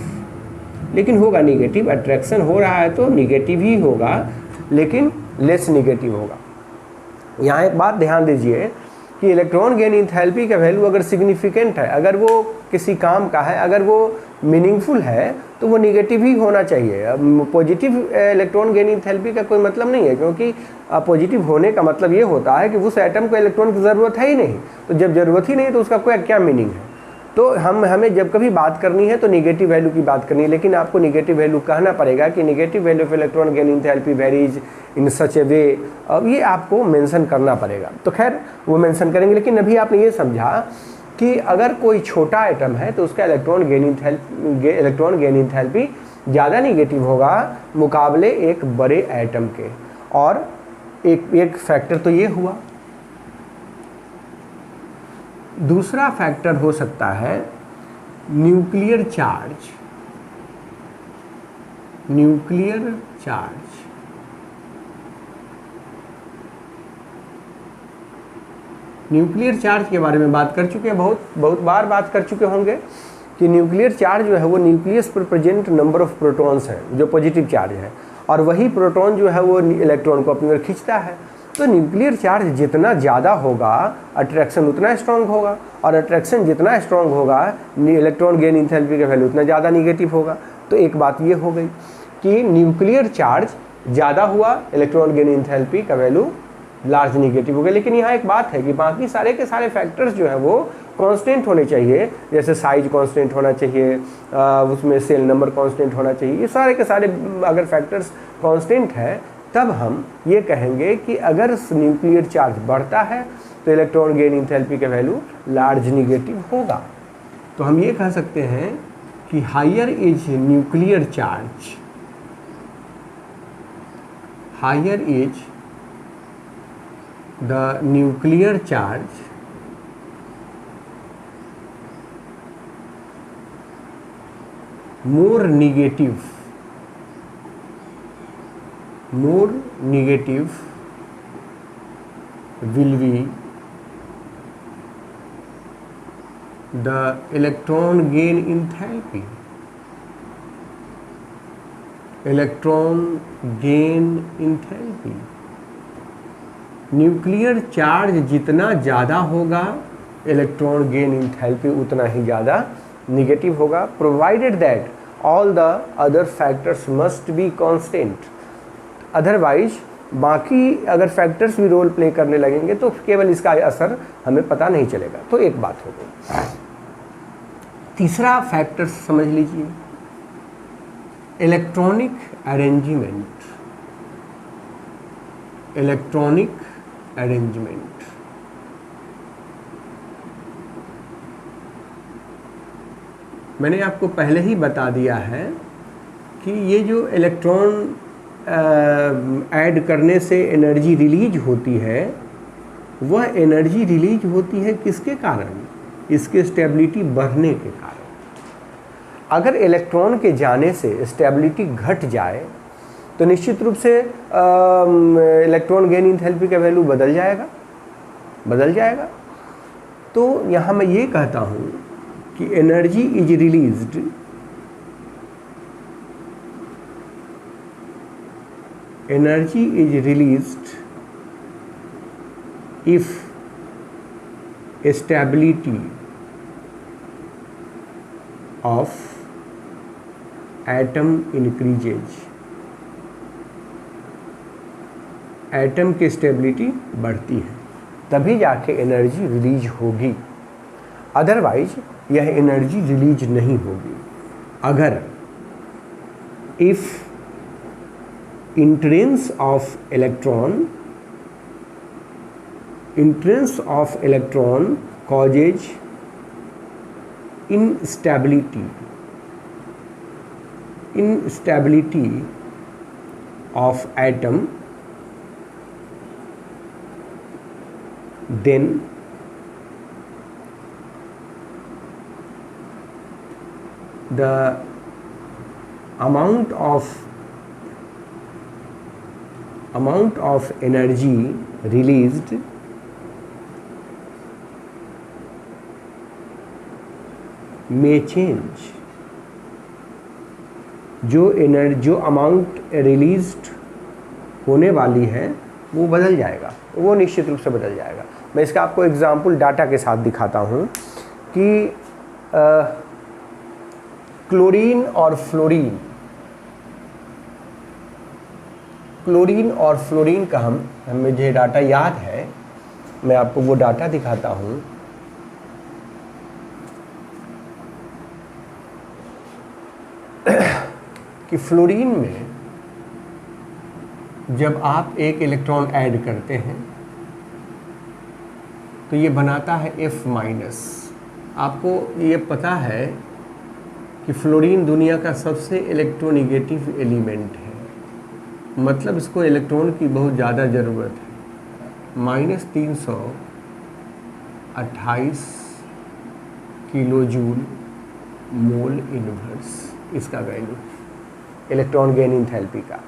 लेकिन होगा निगेटिव। अट्रैक्शन हो रहा है तो निगेटिव ही होगा, लेकिन लेस निगेटिव होगा। यहाँ एक बात ध्यान दीजिए कि इलेक्ट्रॉन गेन इंथैल्पी का वैल्यू अगर सिग्निफिकेंट है, अगर वो किसी काम का है, अगर वो मीनिंगफुल है, तो वो निगेटिव ही होना चाहिए। पॉजिटिव इलेक्ट्रॉन गेन इंथैल्पी का कोई मतलब नहीं है, क्योंकि पॉजिटिव होने का मतलब ये होता है कि उस एटम को इलेक्ट्रॉन की ज़रूरत है ही नहीं, तो जब ज़रूरत ही नहीं तो उसका कोई क्या मीनिंग है। तो हमें जब कभी बात करनी है तो निगेटिव वैल्यू की बात करनी है, लेकिन आपको निगेटिव वैल्यू कहना पड़ेगा कि negative value of electron gain enthalpy varies in such a way, अब ये आपको मेंशन करना पड़ेगा। तो खैर वो मेंशन करेंगे, लेकिन अभी आपने ये समझा कि अगर कोई छोटा आइटम है तो उसका इलेक्ट्रॉन गेन इंथैल्पी ज़्यादा निगेटिव होगा मुकाबले एक बड़े एटम के। और एक फैक्टर तो ये हुआ दूसरा फैक्टर हो सकता है nuclear charge. Nuclear charge, nuclear charge के बारे में बात कर चुके हैं, बहुत बार बात कर चुके होंगे कि न्यूक्लियर चार्ज जो है वो न्यूक्लियस पर प्रेजेंट नंबर ऑफ प्रोटॉन्स हैं जो पॉजिटिव चार्ज है, और वही प्रोटॉन जो है वो इलेक्ट्रॉन को अपनी ओर खींचता है। तो न्यूक्लियर चार्ज जितना ज़्यादा होगा अट्रैक्शन उतना स्ट्रांग होगा, और अट्रैक्शन जितना स्ट्रांग होगा इलेक्ट्रॉन गेन इंथैल्पी का वैल्यू उतना ज़्यादा निगेटिव होगा। तो एक बात ये हो गई कि न्यूक्लियर चार्ज ज़्यादा हुआ, इलेक्ट्रॉन गेन इंथैल्पी का वैल्यू लार्ज निगेटिव हो गया। लेकिन यहाँ एक बात है कि बाकी सारे के सारे फैक्टर्स जो है वो कांस्टेंट होने चाहिए, जैसे साइज कांस्टेंट होना चाहिए, उसमें सेल नंबर कांस्टेंट होना चाहिए। ये सारे के सारे अगर फैक्टर्स कांस्टेंट है तब हम ये कहेंगे कि अगर न्यूक्लियर चार्ज बढ़ता है तो इलेक्ट्रॉन गेन इंथैल्पी का वैल्यू लार्ज निगेटिव होगा। तो हम ये कह सकते हैं कि higher is nuclear charge, higher is the nuclear charge more negative will be the electron gain enthalpy, electron gain enthalpy। Nuclear charge जितना ज़्यादा होगा इलेक्ट्रॉन गेन इंथैल्पी उतना ही ज़्यादा निगेटिव होगा, provided that all the other factors must be constant. Otherwise बाकी अगर factors भी role play करने लगेंगे तो केवल इसका असर हमें पता नहीं चलेगा। तो एक बात हो गई। तीसरा फैक्टर समझ लीजिए, इलेक्ट्रॉनिक अरेंजमेंट। इलेक्ट्रॉनिक अरेंजमेंट, मैंने आपको पहले ही बता दिया है कि ये जो इलेक्ट्रॉन ऐड करने से एनर्जी रिलीज होती है, वह एनर्जी रिलीज होती है किसके कारण? इसके स्टेबिलिटी बढ़ने के कारण। अगर इलेक्ट्रॉन के जाने से स्टेबिलिटी घट जाए तो निश्चित रूप से इलेक्ट्रॉन गेन इंथैल्पी का वैल्यू बदल जाएगा। तो यहाँ मैं ये कहता हूँ कि energy is released if stability of atom increases. Atom की स्टेबिलिटी बढ़ती है तभी जाके एनर्जी रिलीज होगी, अदरवाइज यह एनर्जी रिलीज नहीं होगी। अगर if entrance of electron causes instability of atom, then the amount of energy released may change। जो अमाउंट रिलीज्ड होने वाली है वो बदल जाएगा, वो निश्चित रूप से बदल जाएगा। मैं इसका आपको एग्जाम्पल डाटा के साथ दिखाता हूँ कि क्लोरीन और फ्लोरीन का हमें जो डाटा याद है, मैं आपको वो डाटा दिखाता हूँ। कि फ्लोरीन में जब आप एक इलेक्ट्रॉन ऐड करते हैं तो ये बनाता है F-। आपको ये पता है कि फ्लोरीन दुनिया का सबसे इलेक्ट्रोनेगेटिव एलिमेंट है, मतलब इसको इलेक्ट्रॉन की बहुत ज़्यादा ज़रूरत है। -328 किलो जूल मोल इनवर्स इसका वैल्यू इलेक्ट्रॉन गेन इंथैल्पी का।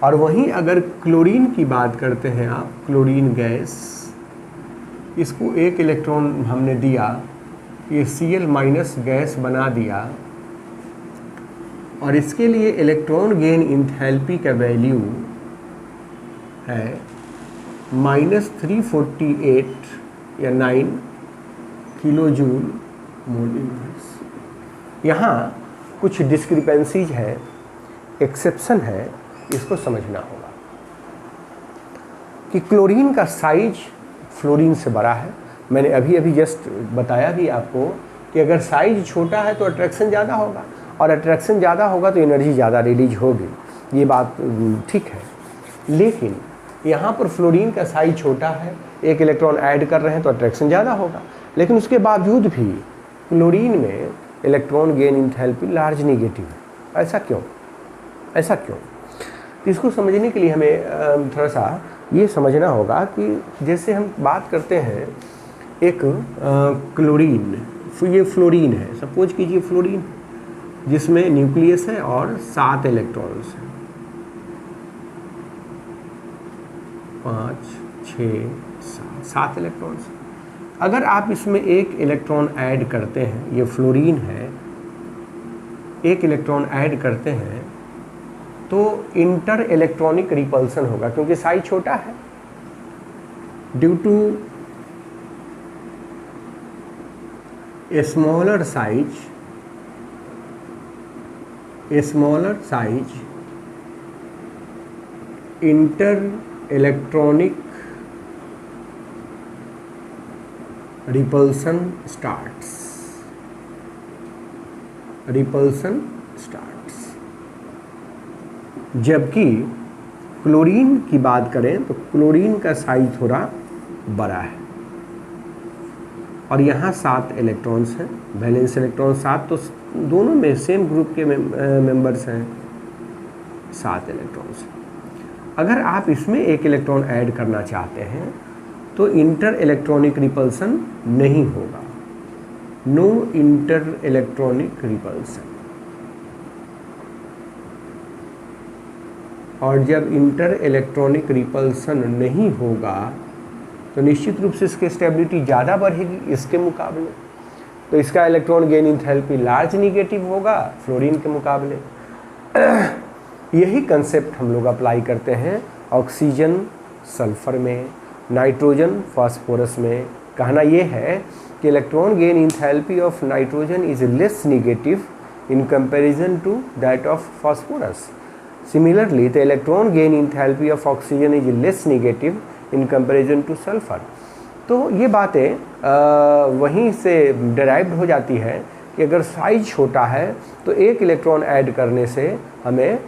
और वहीं अगर क्लोरीन की बात करते हैं आप, क्लोरीन गैस, इसको 1 इलेक्ट्रॉन हमने दिया, ये Cl माइनस गैस बना दिया, और इसके लिए इलेक्ट्रॉन गेन इंथैल्पी का वैल्यू है -348 या 9 किलो जूल मोल इनवर्स। यहाँ कुछ डिस्क्रिपेंसीज है, एक्सेप्शन है, इसको समझना होगा कि क्लोरीन का साइज फ्लोरीन से बड़ा है। मैंने अभी जस्ट बताया भी आपको कि अगर साइज छोटा है तो अट्रैक्शन ज़्यादा होगा, और अट्रैक्शन ज़्यादा होगा तो एनर्जी ज़्यादा रिलीज होगी, ये बात ठीक है। लेकिन यहाँ पर फ्लोरीन का साइज छोटा है, 1 इलेक्ट्रॉन ऐड कर रहे हैं तो अट्रैक्शन ज़्यादा होगा, लेकिन उसके बावजूद भी क्लोरीन में electron gain enthalpy large negative है। ऐसा क्यों? ऐसा क्यों? तो इसको समझने के लिए हमें थोड़ा सा ये समझना होगा कि जैसे हम बात करते हैं एक क्लोरीन, ये फ्लोरीन है, सपोज कीजिए फ्लोरीन जिसमें न्यूक्लियस है और 7 इलेक्ट्रॉन्स हैं, 5, 6, 7 इलेक्ट्रॉन्स। अगर आप इसमें 1 इलेक्ट्रॉन ऐड करते हैं, ये फ्लोरीन है, 1 इलेक्ट्रॉन ऐड करते हैं तो इंटर इलेक्ट्रॉनिक रिपल्सन होगा, क्योंकि साइज छोटा है। Due to a smaller size, inter electronic repulsion starts. जबकि क्लोरीन की बात करें तो क्लोरीन का साइज थोड़ा बड़ा है, और यहाँ 7 इलेक्ट्रॉन्स हैं, वैलेंस इलेक्ट्रॉन 7, तो दोनों में सेम ग्रुप के मेंबर्स हैं, 7 इलेक्ट्रॉन्स। अगर आप इसमें 1 इलेक्ट्रॉन ऐड करना चाहते हैं तो इंटर इलेक्ट्रॉनिक रिपल्सन नहीं होगा, नो इंटर इलेक्ट्रॉनिक रिपल्सन। और जब इंटर इलेक्ट्रॉनिक रिपल्सन नहीं होगा तो निश्चित रूप से इसकी स्टेबिलिटी ज़्यादा बढ़ेगी इसके मुकाबले, तो इसका electron gain enthalpy large negative होगा फ्लोरीन के मुकाबले। यही कंसेप्ट हम लोग अप्लाई करते हैं ऑक्सीजन सल्फर में, नाइट्रोजन फास्फोरस में। कहना ये है कि electron gain enthalpy of nitrogen is less negative in comparison to that of phosphorus. Similarly, the electron gain enthalpy of oxygen is less negative in comparison to sulfur. तो ये बातें वहीं से डिराइव्ड हो जाती है कि अगर साइज छोटा है तो 1 इलेक्ट्रॉन ऐड करने से हमें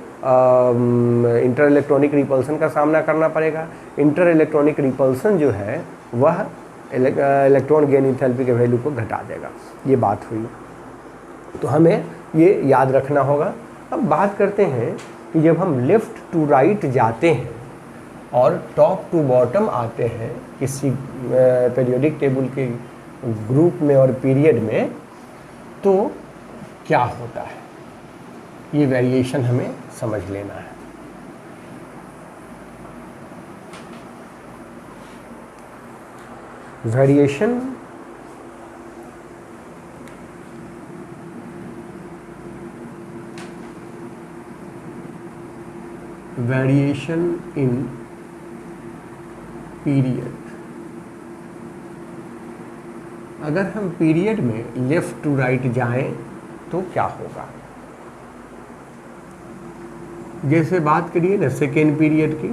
इंटर इलेक्ट्रॉनिक रिपल्सन का सामना करना पड़ेगा। इंटर इलेक्ट्रॉनिक रिपल्सन जो है वह इलेक्ट्रॉन गेन इंथैल्पी के वैल्यू को घटा देगा। ये बात हुई, तो हमें ये याद रखना होगा। अब बात करते हैं कि जब हम लेफ़्ट टू राइट जाते हैं और टॉप टू बॉटम आते हैं किसी पीरियोडिक टेबल के ग्रुप में और पीरियड में, तो क्या होता है, ये वेरिएशन हमें समझ लेना है। Variation in period. अगर हम पीरियड में लेफ्ट टू राइट जाएं तो क्या होगा? जैसे बात करिए ना सेकेंड पीरियड की,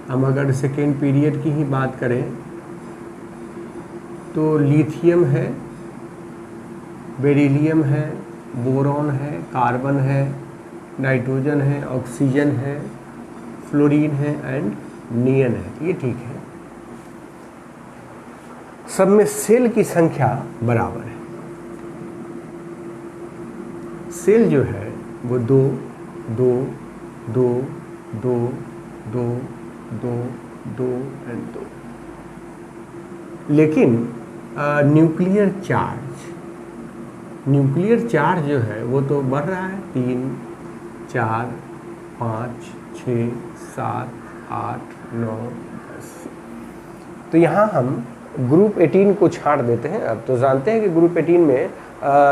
हम अगर सेकेंड पीरियड की ही बात करें तो लिथियम है, बेरिलियम है, बोरॉन है, कार्बन है, नाइट्रोजन है, ऑक्सीजन है, फ्लोरीन है एंड नियन है। ये ठीक है, सब में सेल की संख्या बराबर है। सेल जो है वो 2 2 2 2 2 2 2 एंड 2। लेकिन न्यूक्लियर चार्ज जो है वो तो बढ़ रहा है, 3, 4, 5, 6, 7, 8, 9, 10। तो यहाँ हम ग्रुप 18 को छाड़ देते हैं। अब तो जानते हैं कि ग्रुप 18 में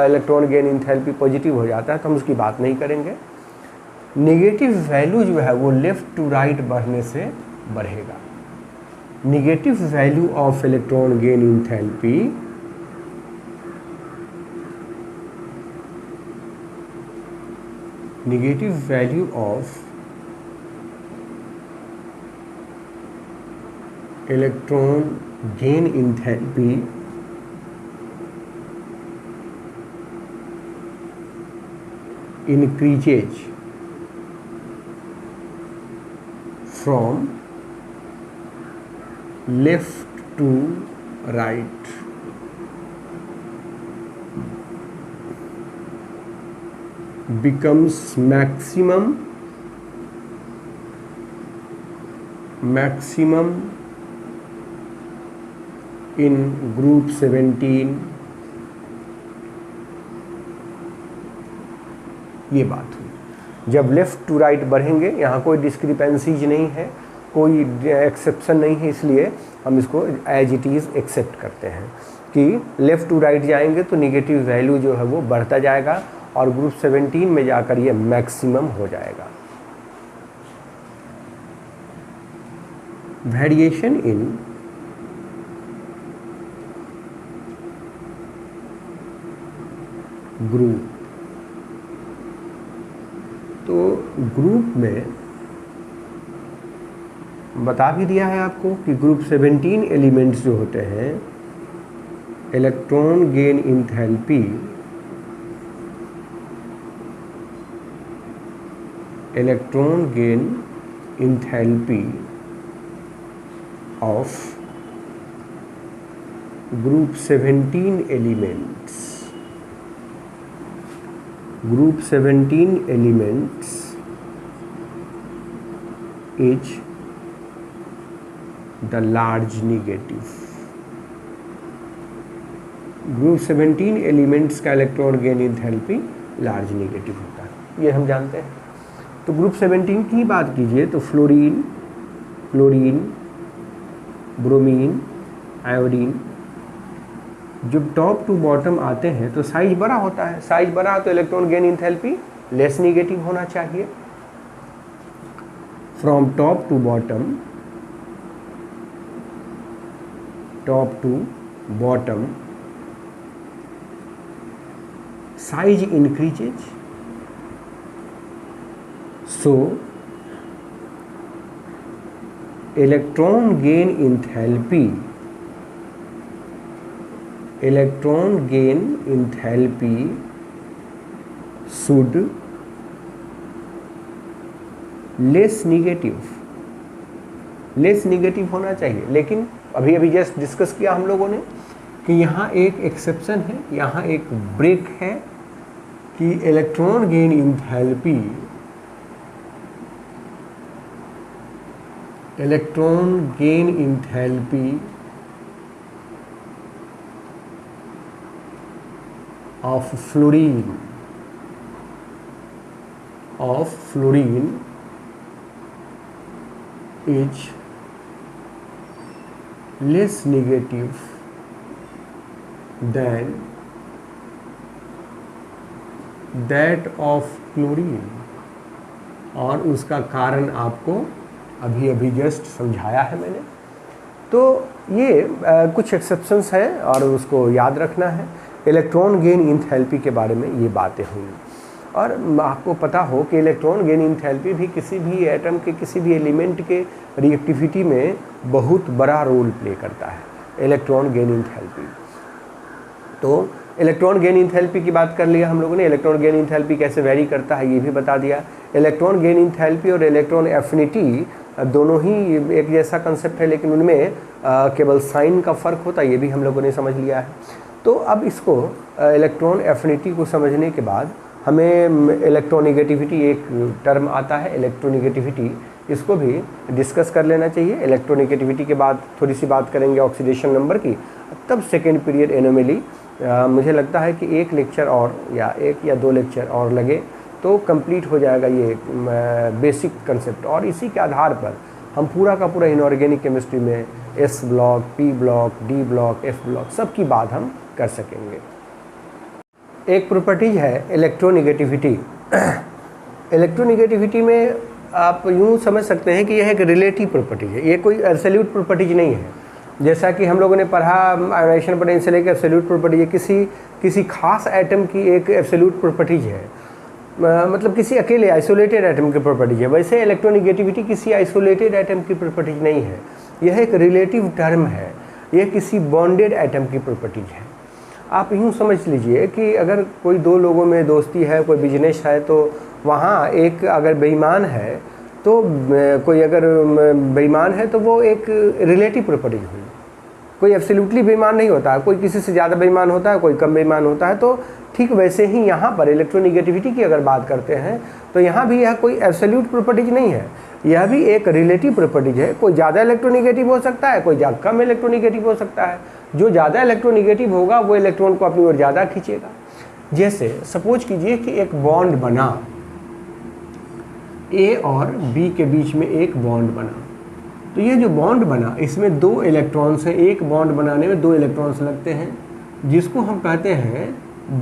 इलेक्ट्रॉन गेन इंथैल्पी पॉजिटिव हो जाता है, तो हम उसकी बात नहीं करेंगे। नेगेटिव वैल्यू जो है वो लेफ्ट टू राइट बढ़ने से बढ़ेगा। Negative value of electron gain enthalpy negative value of electron gain enthalpy increases from left to right. Becomes maximum in group 17। ये बात हुई। जब लेफ्ट टू राइट बढ़ेंगे, यहाँ कोई डिस्क्रिपेंसीज नहीं है, कोई एक्सेप्शन नहीं है, इसलिए हम इसको एज इट इज़ एक्सेप्ट करते हैं कि लेफ़्ट टू राइट जाएंगे तो निगेटिव वैल्यू जो है वो बढ़ता जाएगा और ग्रुप 17 में जाकर ये मैक्सिमम हो जाएगा। वेरिएशन इन ग्रुप, तो ग्रुप में बता भी दिया है आपको कि ग्रुप 17 एलिमेंट्स जो होते हैं, electron gain enthalpy of group 17 elements is the large negative। Group 17 elements का electron gain enthalpy large negative होता है, ये हम जानते हैं। तो ग्रुप 17 की बात कीजिए तो फ्लोरीन, क्लोरीन, ब्रोमीन, आयोडीन, जब टॉप टू बॉटम आते हैं तो साइज बड़ा होता है। साइज बड़ा तो electron gain enthalpy less negative होना चाहिए। From top to bottom size increases, so electron gain enthalpy should less negative होना चाहिए। लेकिन अभी जस्ट डिस्कस किया हम लोगों ने कि यहाँ एक एक्सेप्शन है, यहाँ एक ब्रेक है कि electron gain enthalpy of fluorine is less negative than that of chlorine, और उसका कारण आपको अभी जस्ट समझाया है मैंने। तो ये कुछ एक्सेप्शंस हैं और उसको याद रखना है। इलेक्ट्रॉन गेन इंथैल्पी के बारे में ये बातें हुई, और आपको पता हो कि इलेक्ट्रॉन गेन इंथैल्पी भी किसी भी एटम के, किसी भी एलिमेंट के रिएक्टिविटी में बहुत बड़ा रोल प्ले करता है इलेक्ट्रॉन गेन इंथैल्पी। तो इलेक्ट्रॉन गेन इंथैल्पी की बात कर लिया हम लोगों ने। इलेक्ट्रॉन गेन इंथैल्पी कैसे वेरी करता है ये भी बता दिया। इलेक्ट्रॉन गेन इंथैल्पी और इलेक्ट्रॉन एफिनिटी दोनों ही एक जैसा कंसेप्ट है, लेकिन उनमें केवल साइन का फ़र्क होता है, ये भी हम लोगों ने समझ लिया है। तो अब इसको इलेक्ट्रॉन एफिनिटी को समझने के बाद हमें इलेक्ट्रोनेगेटिविटी एक टर्म आता है, इलेक्ट्रोनेगेटिविटी इसको भी डिस्कस कर लेना चाहिए। इलेक्ट्रोनेगेटिविटी के बाद थोड़ी सी बात करेंगे ऑक्सीडेशन नंबर की, तब सेकेंड पीरियड एनोमली मुझे लगता है कि एक लेक्चर और या 1 या 2 लेक्चर और लगे तो कंप्लीट हो जाएगा ये बेसिक कंसेप्ट, और इसी के आधार पर हम पूरा का पूरा इनऑर्गेनिक केमिस्ट्री में S block, P block, D block, F block सब की बात हम कर सकेंगे। एक प्रॉपर्टीज है इलेक्ट्रोनेगेटिविटी। इलेक्ट्रोनेगेटिविटी में आप यूँ समझ सकते हैं कि यह एक रिलेटिव प्रॉपर्टी है, ये कोई एब्सोल्यूट प्रॉपर्टीज नहीं है। जैसा कि हम लोगों ने पढ़ा आयोनाइजेशन पोटेंशियल एक एब्सोल्यूट प्रॉपर्टी है, किसी खास एटम की एक एब्सोल्यूट प्रॉपर्टीज है, मतलब किसी अकेले आइसोलेटेड एटम की प्रॉपर्टीज है। वैसे इलेक्ट्रोनेगेटिविटी किसी आइसोलेटेड एटम की प्रॉपर्टीज नहीं है, यह एक रिलेटिव टर्म है, यह किसी बॉन्डेड एटम की प्रॉपर्टीज है। आप यूँ समझ लीजिए कि अगर कोई 2 लोगों में दोस्ती है, कोई बिजनेस है, तो वहाँ एक अगर बेईमान है तो कोई अगर बेईमान है तो वो एक रिलेटिव प्रॉपर्टी हुई, कोई एब्सोल्युटली बेईमान नहीं होता है, कोई किसी से ज़्यादा बेईमान होता है, कोई कम बेईमान होता है। तो ठीक वैसे ही यहाँ पर इलेक्ट्रोनेगेटिविटी की अगर बात करते हैं तो यहाँ भी यह कोई एब्सोल्यूट प्रॉपर्टीज नहीं है, यह भी एक रिलेटिव प्रॉपर्टीज है। कोई ज़्यादा इलेक्ट्रोनेगेटिव हो सकता है, कोई कम इलेक्ट्रोनेगेटिव हो सकता है। जो ज़्यादा इलेक्ट्रोनेगेटिव होगा वो इलेक्ट्रॉन को अपनी ओर ज़्यादा खींचेगा। जैसे सपोज कीजिए कि एक बॉन्ड बना, ए और बी के बीच में एक बॉन्ड बना, तो ये जो बॉन्ड बना इसमें 2 इलेक्ट्रॉन्स हैं, एक बॉन्ड बनाने में 2 इलेक्ट्रॉन्स लगते हैं, जिसको हम कहते हैं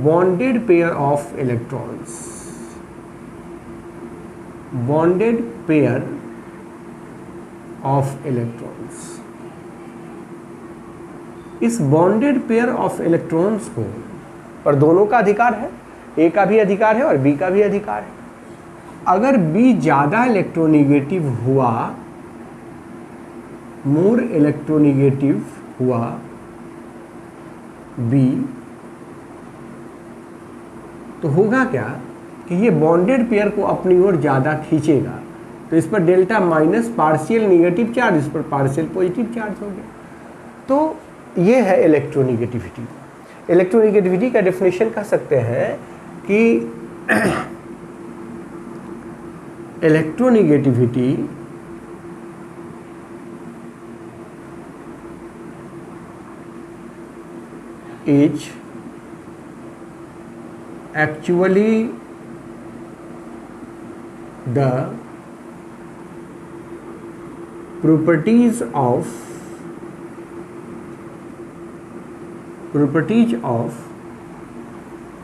bonded pair of electrons. Bonded pair of electrons. इस बॉन्डेड पेयर ऑफ इलेक्ट्रॉन्स को पर दोनों का अधिकार है, ए का भी अधिकार है और बी का भी अधिकार है। अगर बी ज़्यादा इलेक्ट्रोनेगेटिव हुआ, मोर इलेक्ट्रोनेगेटिव हुआ बी, तो होगा क्या कि ये बॉन्डेड पेयर को अपनी ओर ज़्यादा खींचेगा, तो इस पर delta minus partial negative charge, इस पर पार्शियल पॉजिटिव चार्ज हो गया। तो ये है इलेक्ट्रोनेगेटिविटी। इलेक्ट्रोनेगेटिविटी का डेफिनेशन कह सकते हैं कि electronegativity is actually the properties of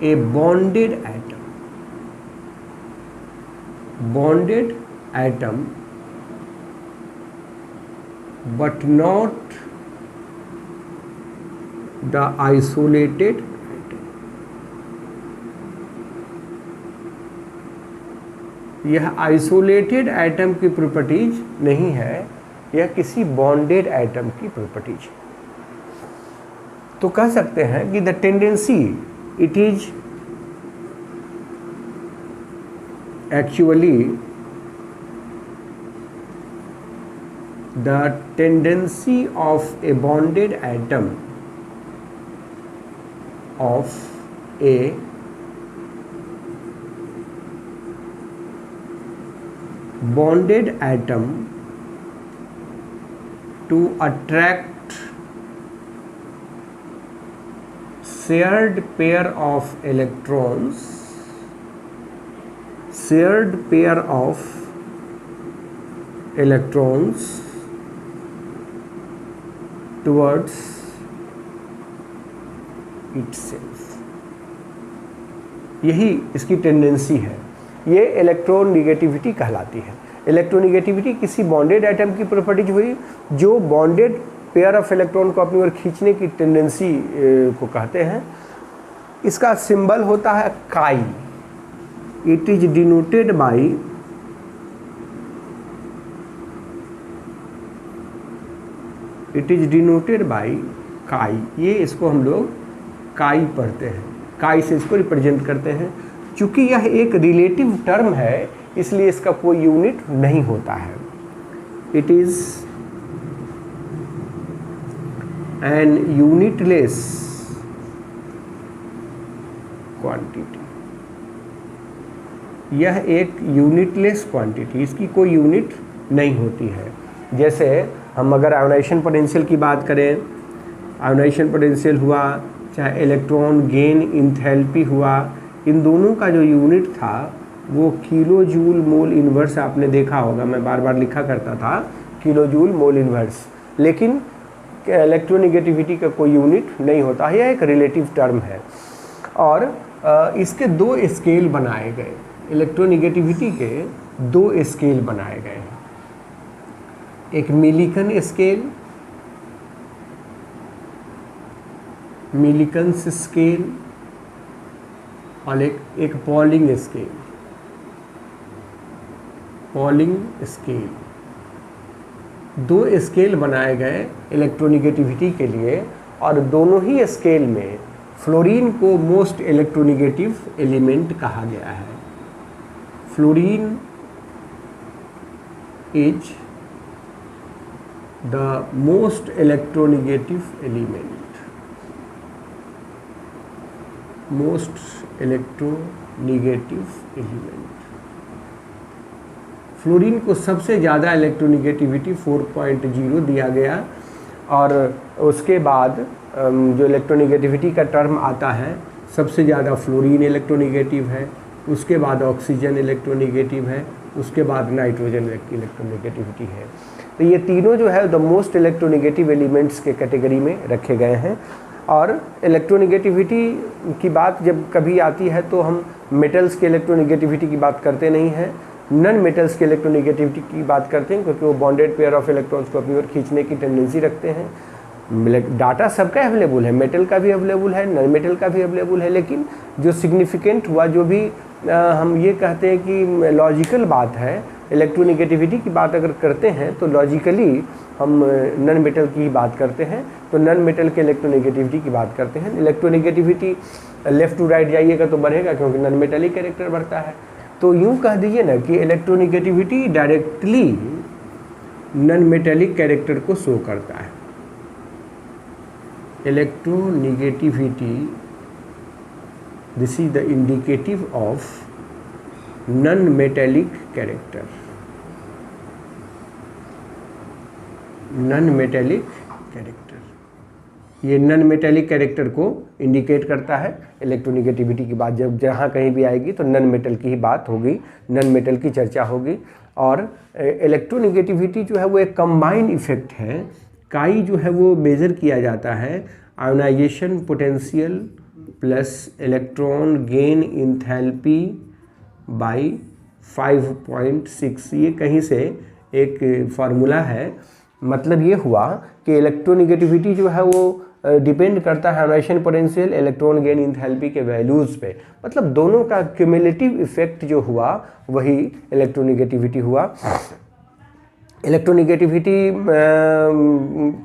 a bonded atom, but not the isolated atom। यह आइसोलेटेड एटम की प्रॉपर्टीज नहीं है, यह किसी बॉन्डेड एटम की प्रॉपर्टीज है। तो कह सकते हैं कि the tendency it is actually the tendency of a bonded atom of a bonded atom to attract shared pair of electrons, towards itself। यही इसकी टेंडेंसी है, ये इलेक्ट्रोनेगेटिविटी कहलाती है। इलेक्ट्रोनेगेटिविटी किसी बॉन्डेड एटम की प्रॉपर्टीज हुई जो बॉन्डेड पेयर ऑफ इलेक्ट्रॉन को अपनी ओर खींचने की टेंडेंसी को कहते हैं। इसका सिंबल होता है काई। इट इज डिनोटेड बाई काई। ये इसको हम लोग काई पढ़ते हैं, काई से इसको रिप्रेजेंट करते हैं। चूंकि यह एक रिलेटिव टर्म है इसलिए इसका कोई यूनिट नहीं होता है। It is an unitless quantity. यह एक यूनिटलेस क्वांटिटी, इसकी कोई यूनिट नहीं होती है। जैसे हम अगर आयोनाइजेशन पोटेंशियल की बात करें, आयोनाइजेशन पोटेंशियल हुआ, चाहे इलेक्ट्रॉन गेन इंथैल्पी हुआ, इन दोनों का जो यूनिट था वो किलो जूल मोल इन्वर्स आपने देखा होगा, मैं बार बार लिखा करता था किलो जूल मोल इन्वर्स। लेकिन इलेक्ट्रोनिगेटिविटी का कोई यूनिट नहीं होता है, यह एक रिलेटिव टर्म है। और इसके दो स्केल बनाए गए, इलेक्ट्रोनिगेटिविटी के दो स्केल बनाए गए हैं, एक मिलिकन स्केल, मिलिकन्स स्केल, और एक पॉलिंग स्केल, पॉलिंग स्केल। दो स्केल बनाए गए इलेक्ट्रोनिगेटिविटी के लिए, और दोनों ही स्केल में फ्लोरीन को मोस्ट इलेक्ट्रोनिगेटिव एलिमेंट कहा गया है। Fluorine is the most electronegative element, most electronegative element. Fluorine को सबसे ज़्यादा इलेक्ट्रोनिगेटिविटी 4.0 दिया गया, और उसके बाद जो इलेक्ट्रोनिगेटिविटी का टर्म आता है, सबसे ज़्यादा फ्लोरीन इलेक्ट्रोनिगेटिव है, उसके बाद ऑक्सीजन इलेक्ट्रोनिगेटिव है, उसके बाद नाइट्रोजन इलेक्ट्रोनिगेटिविटी है। तो ये तीनों जो है द मोस्ट इलेक्ट्रोनिगेटिव एलिमेंट्स के कैटेगरी में रखे गए हैं। और इलेक्ट्रोनिगेटिविटी की बात जब कभी आती है तो हम मेटल्स के इलेक्ट्रोनिगेटिविटी की बात करते नहीं हैं, नॉन मेटल्स के इलेक्ट्रोनिगेटिविटी की बात करते हैं, क्योंकि वो बॉन्डेड पेयर ऑफ इलेक्ट्रॉन्स को अपनी ओर खींचने की टेंडेंसी रखते हैं। डाटा सबका अवेलेबल है, मेटल का भी अवेलेबल है, नॉन मेटल का भी अवेलेबल है, लेकिन जो सिग्निफिकेंट हुआ, जो भी हम ये कहते हैं कि लॉजिकल बात है, इलेक्ट्रोनिगेटिविटी की बात अगर करते हैं तो लॉजिकली हम नॉन मेटल की ही बात करते हैं, तो नॉन मेटल के इलेक्ट्रोनिगेटिविटी की बात करते हैं। इलेक्ट्रोनिगेटिविटी लेफ़्ट टू राइट जाइएगा तो बढ़ेगा, क्योंकि नॉन मेटलिक कैरेक्टर बढ़ता है। तो यूँ कह दीजिए ना कि electronegativity directly non metallic character को शो करता है। Electronegativity, this is the indicative of non metallic character, non metallic character. ये नॉन मेटेलिक कैरेक्टर को इंडिकेट करता है। इलेक्ट्रोनिगेटिविटी की बात जब जहाँ कहीं भी आएगी तो नॉन मेटल की ही बात होगी, नॉन मेटल की चर्चा होगी। और इलेक्ट्रोनिगेटिविटी जो है वो एक कंबाइंड इफेक्ट है। काई जो है वो मेजर किया जाता है ionization potential plus electron gain enthalpy by 5.6। ये कहीं से एक फार्मूला है। मतलब ये हुआ कि इलेक्ट्रोनिगेटिविटी जो है वो डिपेंड करता है ionization potential, electron gain enthalpy के वैल्यूज़ पे। मतलब दोनों का क्यूमुलेटिव इफेक्ट जो हुआ वही इलेक्ट्रोनिगेटिविटी हुआ। इलेक्ट्रोनिगेटिविटी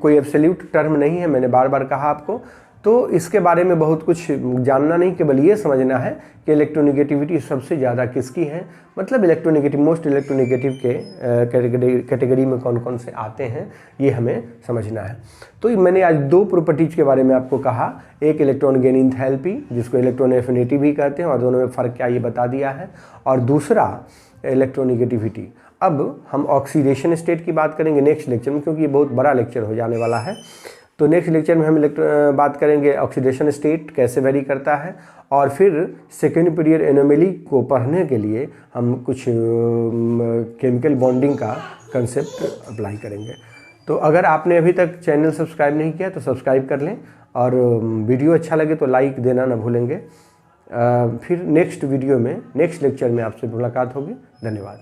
कोई एब्सोल्यूट टर्म नहीं है, मैंने बार बार कहा आपको। तो इसके बारे में बहुत कुछ जानना नहीं, केवल ये समझना है कि इलेक्ट्रोनिगेटिविटी सबसे ज़्यादा किसकी है, मतलब इलेक्ट्रोनिगेटिव मोस्ट इलेक्ट्रोनिगेटिव के कैटेगरी में कौन कौन से आते हैं, ये हमें समझना है। तो मैंने आज दो प्रॉपर्टीज के बारे में आपको कहा, एक इलेक्ट्रॉन गेन इंथैल्पी जिसको इलेक्ट्रॉन एफिनिटी भी कहते हैं और दोनों में फ़र्क क्या ये बता दिया है, और दूसरा इलेक्ट्रोनिगेटिविटी। अब हम ऑक्सीडेशन स्टेट की बात करेंगे नेक्स्ट लेक्चर में, क्योंकि ये बहुत बड़ा लेक्चर हो जाने वाला है। तो नेक्स्ट लेक्चर में हम बात करेंगे ऑक्सीडेशन स्टेट कैसे वेरी करता है, और फिर सेकेंड पीरियड एनोमली को पढ़ने के लिए हम कुछ केमिकल बॉन्डिंग का कंसेप्ट अप्लाई करेंगे। तो अगर आपने अभी तक चैनल सब्सक्राइब नहीं किया तो सब्सक्राइब कर लें, और वीडियो अच्छा लगे तो लाइक देना ना भूलेंगे। फिर नेक्स्ट वीडियो में नेक्स्ट लेक्चर में आपसे मुलाकात होगी। धन्यवाद।